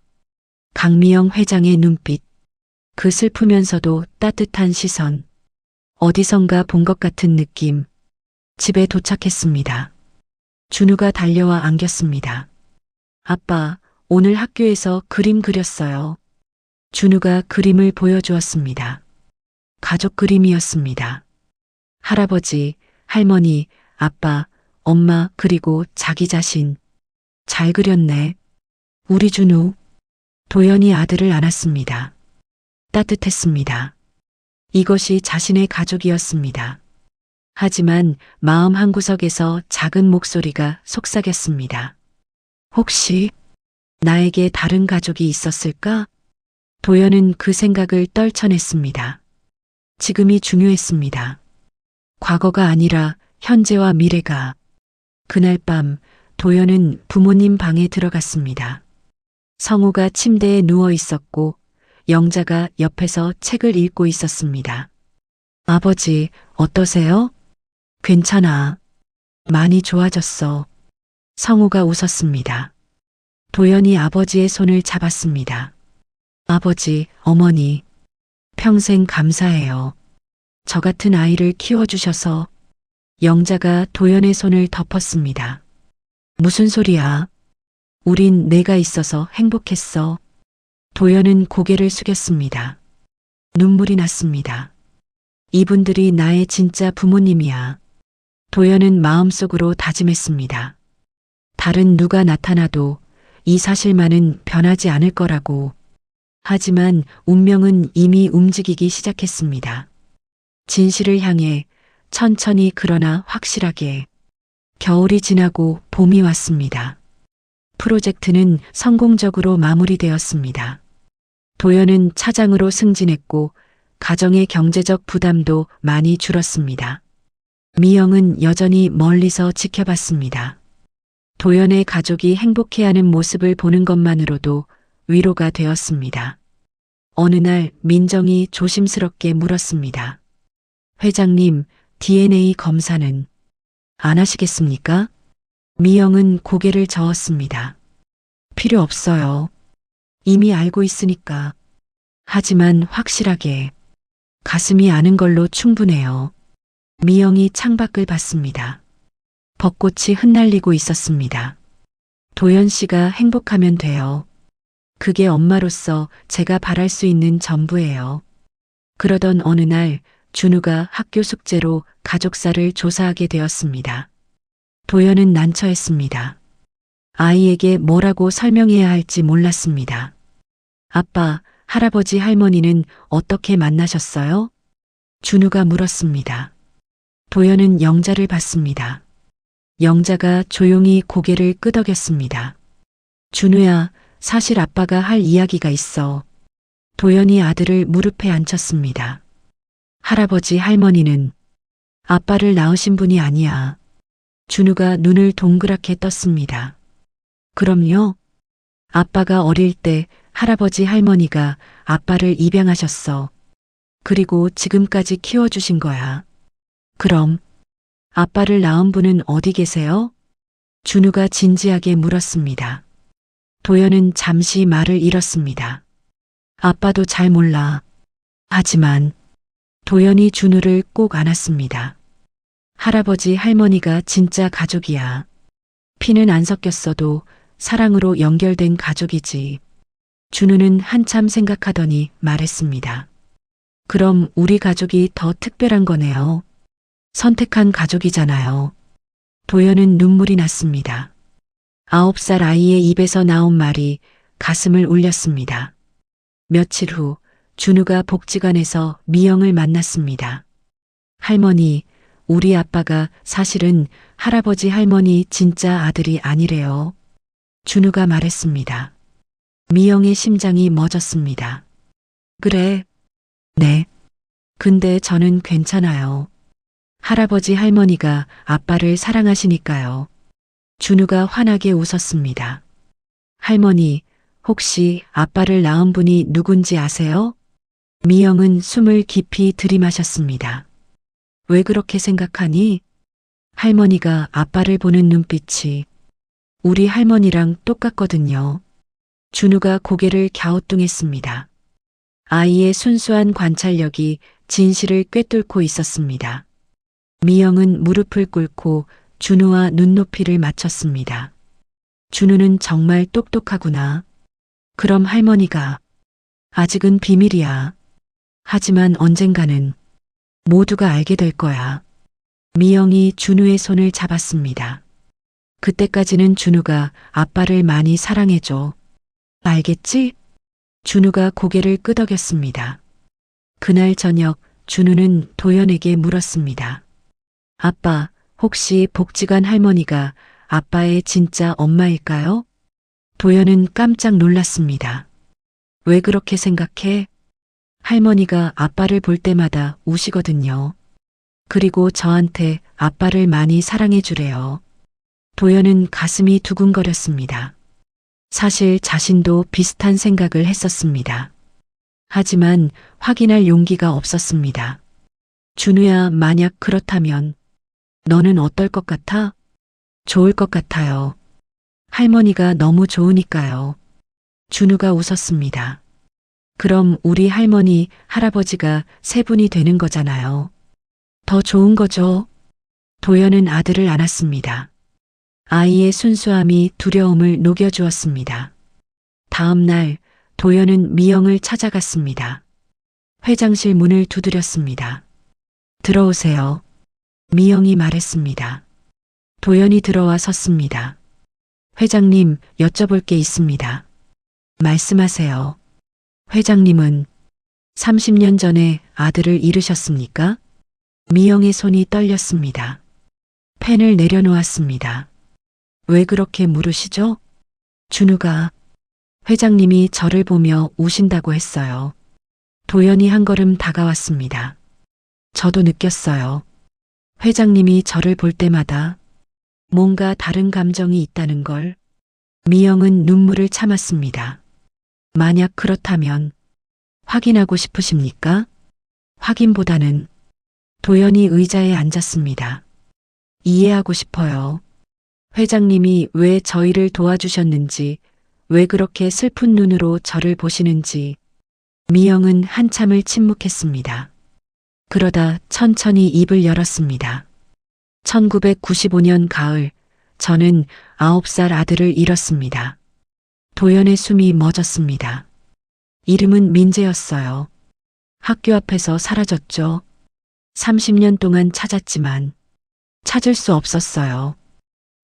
S2: 강미영 회장의 눈빛, 그 슬프면서도 따뜻한 시선, 어디선가 본 것 같은 느낌. 집에 도착했습니다. 준우가 달려와 안겼습니다. 아빠, 오늘 학교에서 그림 그렸어요. 준우가 그림을 보여주었습니다. 가족 그림이었습니다. 할아버지, 할머니, 아빠, 엄마, 그리고 자기 자신. 잘 그렸네. 우리 준우. 도연이 아들을 안았습니다. 따뜻했습니다. 이것이 자신의 가족이었습니다. 하지만 마음 한구석에서 작은 목소리가 속삭였습니다. 혹시 나에게 다른 가족이 있었을까? 도연은 그 생각을 떨쳐냈습니다. 지금이 중요했습니다. 과거가 아니라 현재와 미래가. 그날 밤 도연은 부모님 방에 들어갔습니다. 성우가 침대에 누워 있었고 영자가 옆에서 책을 읽고 있었습니다. 아버지, 어떠세요? 괜찮아. 많이 좋아졌어. 성우가 웃었습니다. 도연이 아버지의 손을 잡았습니다. 아버지, 어머니, 평생 감사해요. 저 같은 아이를 키워주셔서. 영자가 도연의 손을 덮었습니다. 무슨 소리야? 우린 내가 있어서 행복했어. 도연은 고개를 숙였습니다. 눈물이 났습니다. 이분들이 나의 진짜 부모님이야. 도연은 마음속으로 다짐했습니다. 다른 누가 나타나도 이 사실만은 변하지 않을 거라고. 하지만 운명은 이미 움직이기 시작했습니다. 진실을 향해 천천히 그러나 확실하게. 겨울이 지나고 봄이 왔습니다. 프로젝트는 성공적으로 마무리되었습니다. 도연은 차장으로 승진했고 가정의 경제적 부담도 많이 줄었습니다. 미영은 여전히 멀리서 지켜봤습니다. 도연의 가족이 행복해하는 모습을 보는 것만으로도 위로가 되었습니다. 어느 날 민정이 조심스럽게 물었습니다. 회장님, DNA 검사는 안 하시겠습니까? 미영은 고개를 저었습니다. 필요 없어요. 이미 알고 있으니까. 하지만 확실하게. 가슴이 아는 걸로 충분해요. 미영이 창밖을 봤습니다. 벚꽃이 흩날리고 있었습니다. 도연 씨가 행복하면 돼요. 그게 엄마로서 제가 바랄 수 있는 전부예요. 그러던 어느 날 준우가 학교 숙제로 가족사를 조사하게 되었습니다. 도연은 난처했습니다. 아이에게 뭐라고 설명해야 할지 몰랐습니다. 아빠, 할아버지, 할머니는 어떻게 만나셨어요? 준우가 물었습니다. 도연은 영자를 봤습니다. 영자가 조용히 고개를 끄덕였습니다. 준우야, 사실 아빠가 할 이야기가 있어. 도연이 아들을 무릎에 앉혔습니다. 할아버지, 할머니는 아빠를 낳으신 분이 아니야. 준우가 눈을 동그랗게 떴습니다. 그럼요? 아빠가 어릴 때 할아버지, 할머니가 아빠를 입양하셨어. 그리고 지금까지 키워주신 거야. 그럼 아빠를 낳은 분은 어디 계세요? 준우가 진지하게 물었습니다. 도연은 잠시 말을 잃었습니다. 아빠도 잘 몰라. 하지만 도연이 준우를 꼭 안았습니다. 할아버지, 할머니가 진짜 가족이야. 피는 안 섞였어도 사랑으로 연결된 가족이지. 준우는 한참 생각하더니 말했습니다. 그럼 우리 가족이 더 특별한 거네요. 선택한 가족이잖아요. 도연은 눈물이 났습니다. 9살 아이의 입에서 나온 말이 가슴을 울렸습니다. 며칠 후 준우가 복지관에서 미영을 만났습니다. 할머니, 우리 아빠가 사실은 할아버지, 할머니 진짜 아들이 아니래요. 준우가 말했습니다. 미영의 심장이 멎었습니다. 그래? 네. 근데 저는 괜찮아요. 할아버지, 할머니가 아빠를 사랑하시니까요. 준우가 환하게 웃었습니다. 할머니, 혹시 아빠를 낳은 분이 누군지 아세요? 미영은 숨을 깊이 들이마셨습니다. 왜 그렇게 생각하니? 할머니가 아빠를 보는 눈빛이 우리 할머니랑 똑같거든요. 준우가 고개를 갸우뚱했습니다. 아이의 순수한 관찰력이 진실을 꿰뚫고 있었습니다. 미영은 무릎을 꿇고 준우와 눈높이를 맞췄습니다. 준우는 정말 똑똑하구나. 그럼 할머니가 아직은 비밀이야. 하지만 언젠가는 모두가 알게 될 거야. 미영이 준우의 손을 잡았습니다. 그때까지는 준우가 아빠를 많이 사랑해줘. 알겠지? 준우가 고개를 끄덕였습니다. 그날 저녁 준우는 도연에게 물었습니다. 아빠, 혹시 복지관 할머니가 아빠의 진짜 엄마일까요? 도연은 깜짝 놀랐습니다. 왜 그렇게 생각해? 할머니가 아빠를 볼 때마다 우시거든요. 그리고 저한테 아빠를 많이 사랑해 주래요. 도연은 가슴이 두근거렸습니다. 사실 자신도 비슷한 생각을 했었습니다. 하지만 확인할 용기가 없었습니다. 준우야, 만약 그렇다면 너는 어떨 것 같아? 좋을 것 같아요. 할머니가 너무 좋으니까요. 준우가 웃었습니다. 그럼 우리 할머니, 할아버지가 세 분이 되는 거잖아요. 더 좋은 거죠? 도연은 아들을 안았습니다. 아이의 순수함이 두려움을 녹여주었습니다. 다음 날 도연은 미영을 찾아갔습니다. 회장실 문을 두드렸습니다. 들어오세요. 미영이 말했습니다. 도연이 들어와 섰습니다. 회장님, 여쭤볼 게 있습니다. 말씀하세요. 회장님은 30년 전에 아들을 잃으셨습니까? 미영의 손이 떨렸습니다. 펜을 내려놓았습니다. 왜 그렇게 물으시죠? 준우가 회장님이 저를 보며 우신다고 했어요. 도연이 한 걸음 다가왔습니다. 저도 느꼈어요. 회장님이 저를 볼 때마다 뭔가 다른 감정이 있다는 걸. 미영은 눈물을 참았습니다. 만약 그렇다면 확인하고 싶으십니까? 확인보다는 도연이 의자에 앉았습니다. 이해하고 싶어요. 회장님이 왜 저희를 도와주셨는지, 왜 그렇게 슬픈 눈으로 저를 보시는지. 미영은 한참을 침묵했습니다. 그러다 천천히 입을 열었습니다. 1995년 가을, 저는 9살 아들을 잃었습니다. 도연의 숨이 멎었습니다. 이름은 민재였어요. 학교 앞에서 사라졌죠. 30년 동안 찾았지만 찾을 수 없었어요.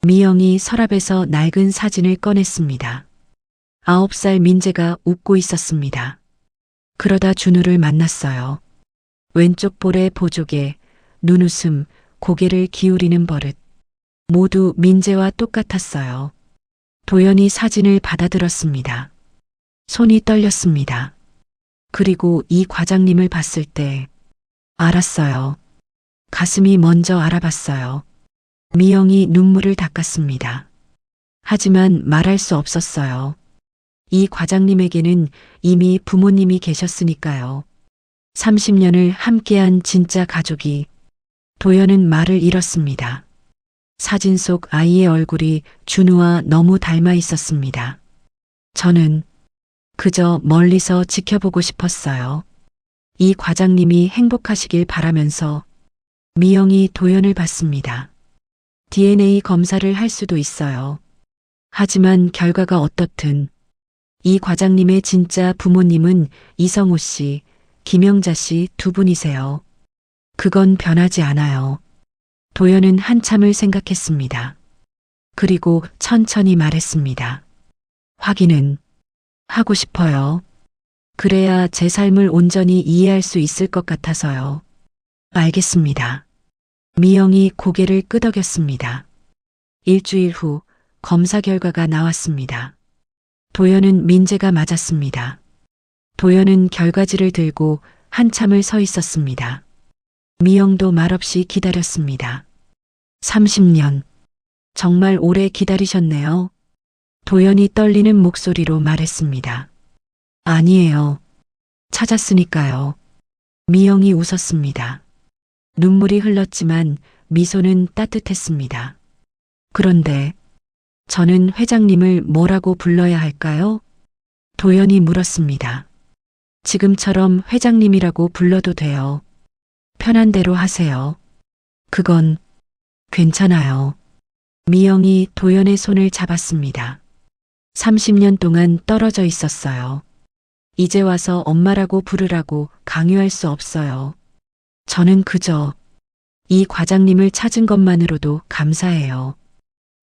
S2: 미영이 서랍에서 낡은 사진을 꺼냈습니다. 9살 민재가 웃고 있었습니다. 그러다 준우를 만났어요. 왼쪽 볼에 보조개, 눈웃음, 고개를 기울이는 버릇. 모두 민재와 똑같았어요. 도연이 사진을 받아들었습니다. 손이 떨렸습니다. 그리고 이 과장님을 봤을 때 알았어요. 가슴이 먼저 알아봤어요. 미영이 눈물을 닦았습니다. 하지만 말할 수 없었어요. 이 과장님에게는 이미 부모님이 계셨으니까요. 30년을 함께한 진짜 가족이. 도연은 말을 잃었습니다. 사진 속 아이의 얼굴이 준우와 너무 닮아 있었습니다. 저는 그저 멀리서 지켜보고 싶었어요. 이 과장님이 행복하시길 바라면서. 미영이 도연을 봤습니다. DNA 검사를 할 수도 있어요. 하지만 결과가 어떻든 이 과장님의 진짜 부모님은 이성호 씨, 김영자 씨 두 분이세요. 그건 변하지 않아요. 도연은 한참을 생각했습니다. 그리고 천천히 말했습니다. 확인은 하고 싶어요. 그래야 제 삶을 온전히 이해할 수 있을 것 같아서요. 알겠습니다. 미영이 고개를 끄덕였습니다. 일주일 후 검사 결과가 나왔습니다. 도연은 민재가 맞았습니다. 도연은 결과지를 들고 한참을 서 있었습니다. 미영도 말없이 기다렸습니다. 30년. 정말 오래 기다리셨네요. 도연이 떨리는 목소리로 말했습니다. 아니에요. 찾았으니까요. 미영이 웃었습니다. 눈물이 흘렀지만 미소는 따뜻했습니다. 그런데 저는 회장님을 뭐라고 불러야 할까요? 도연이 물었습니다. 지금처럼 회장님이라고 불러도 돼요. 편한 대로 하세요. 그건 괜찮아요. 미영이 도연의 손을 잡았습니다. 30년 동안 떨어져 있었어요. 이제 와서 엄마라고 부르라고 강요할 수 없어요. 저는 그저 이 과장님을 찾은 것만으로도 감사해요.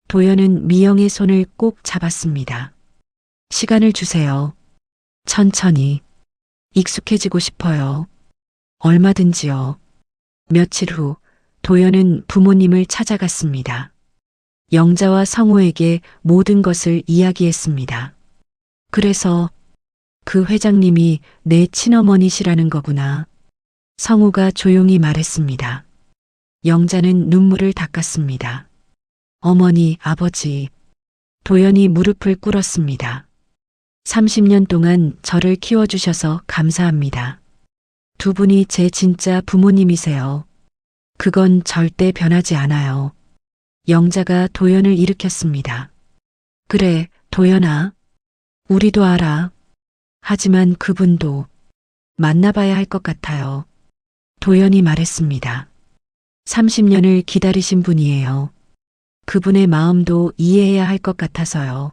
S2: 도연은 미영의 손을 꼭 잡았습니다. 시간을 주세요. 천천히. 익숙해지고 싶어요. 얼마든지요. 며칠 후 도연은 부모님을 찾아갔습니다. 영자와 성호에게 모든 것을 이야기했습니다. 그래서 그 회장님이 내 친어머니시라는 거구나. 성호가 조용히 말했습니다. 영자는 눈물을 닦았습니다. 어머니, 아버지. 도연이 무릎을 꿇었습니다. 30년 동안 저를 키워주셔서 감사합니다. 두 분이 제 진짜 부모님이세요. 그건 절대 변하지 않아요. 영자가 도연을 일으켰습니다. 그래, 도연아. 우리도 알아. 하지만 그분도 만나봐야 할 것 같아요. 도연이 말했습니다. 30년을 기다리신 분이에요. 그분의 마음도 이해해야 할 것 같아서요.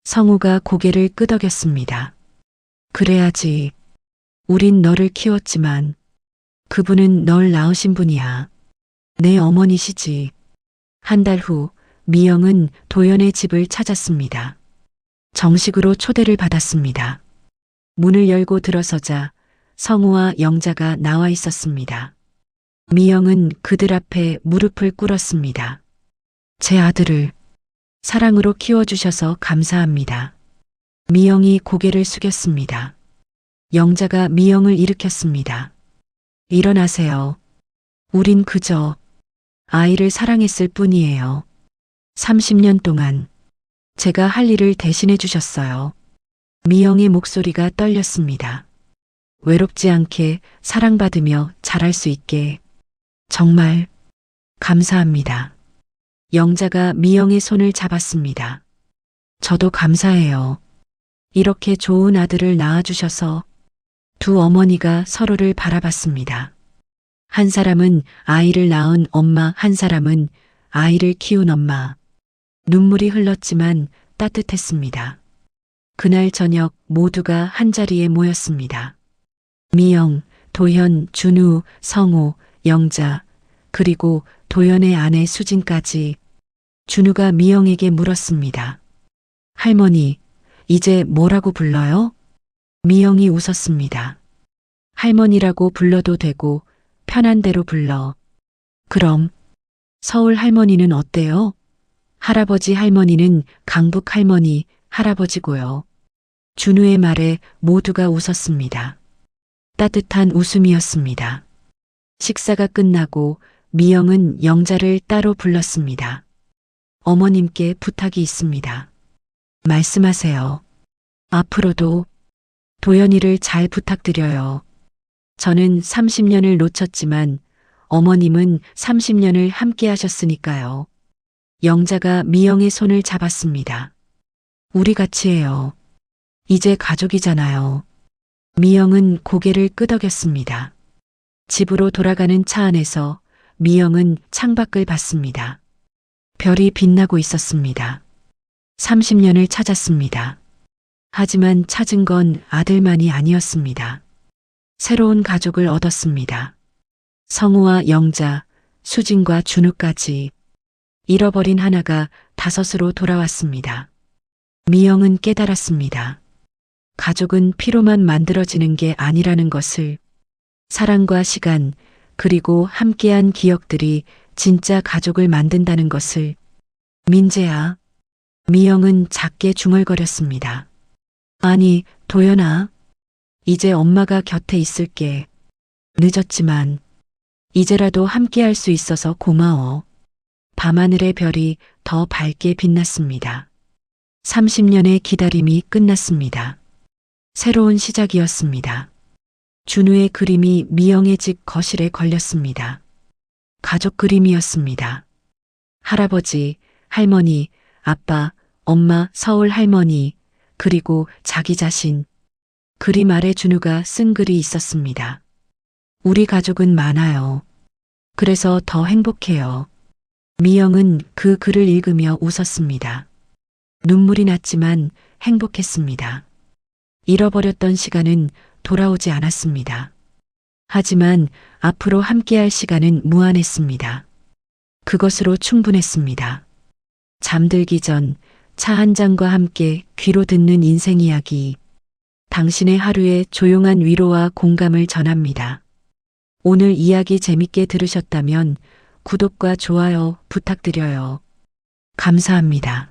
S2: 성우가 고개를 끄덕였습니다. 그래야지. 우린 너를 키웠지만 그분은 널 낳으신 분이야. 내 어머니시지. 한 달 후 미영은 도연의 집을 찾았습니다. 정식으로 초대를 받았습니다. 문을 열고 들어서자 성우와 영자가 나와 있었습니다. 미영은 그들 앞에 무릎을 꿇었습니다. 제 아들을 사랑으로 키워주셔서 감사합니다. 미영이 고개를 숙였습니다. 영자가 미영을 일으켰습니다. 일어나세요. 우린 그저 아이를 사랑했을 뿐이에요. 30년 동안 제가 할 일을 대신해 주셨어요. 미영의 목소리가 떨렸습니다. 외롭지 않게 사랑받으며 자랄 수 있게 정말 감사합니다. 영자가 미영의 손을 잡았습니다. 저도 감사해요. 이렇게 좋은 아들을 낳아주셔서. 두 어머니가 서로를 바라봤습니다. 한 사람은 아이를 낳은 엄마, 한 사람은 아이를 키운 엄마. 눈물이 흘렀지만 따뜻했습니다. 그날 저녁 모두가 한자리에 모였습니다. 미영, 도현, 준우, 성우, 영자, 그리고 도연의 아내 수진까지. 준우가 미영에게 물었습니다. 할머니, 이제 뭐라고 불러요? 미영이 웃었습니다. 할머니라고 불러도 되고 편한 대로 불러. 그럼 서울 할머니는 어때요? 할아버지 할머니는 강북 할머니, 할아버지고요. 준우의 말에 모두가 웃었습니다. 따뜻한 웃음이었습니다. 식사가 끝나고 미영은 영자를 따로 불렀습니다. 어머님께 부탁이 있습니다. 말씀하세요. 앞으로도 도연이를 잘 부탁드려요. 저는 30년을 놓쳤지만 어머님은 30년을 함께 하셨으니까요. 영자가 미영의 손을 잡았습니다. 우리 같이 해요. 이제 가족이잖아요. 미영은 고개를 끄덕였습니다. 집으로 돌아가는 차 안에서 미영은 창밖을 봤습니다. 별이 빛나고 있었습니다. 30년을 찾았습니다. 하지만 찾은 건 아들만이 아니었습니다. 새로운 가족을 얻었습니다. 성우와 영자, 수진과 준우까지. 잃어버린 하나가 5으로 돌아왔습니다. 미영은 깨달았습니다. 가족은 피로만 만들어지는 게 아니라는 것을. 사랑과 시간, 그리고 함께한 기억들이 진짜 가족을 만든다는 것을. 민재야. 미영은 작게 중얼거렸습니다. 아니, 도연아. 이제 엄마가 곁에 있을게. 늦었지만 이제라도 함께할 수 있어서 고마워. 밤하늘의 별이 더 밝게 빛났습니다. 30년의 기다림이 끝났습니다. 새로운 시작이었습니다. 준우의 그림이 미영의 집 거실에 걸렸습니다. 가족 그림이었습니다. 할아버지, 할머니, 아빠, 엄마, 서울 할머니, 그리고 자기 자신. 그림 아래 준우가 쓴 글이 있었습니다. 우리 가족은 많아요. 그래서 더 행복해요. 미영은 그 글을 읽으며 웃었습니다. 눈물이 났지만 행복했습니다. 잃어버렸던 시간은 돌아오지 않았습니다. 하지만 앞으로 함께할 시간은 무한했습니다. 그것으로 충분했습니다. 잠들기 전 차 한 잔과 함께 귀로 듣는 인생 이야기. 당신의 하루에 조용한 위로와 공감을 전합니다. 오늘 이야기 재밌게 들으셨다면 구독과 좋아요 부탁드려요. 감사합니다.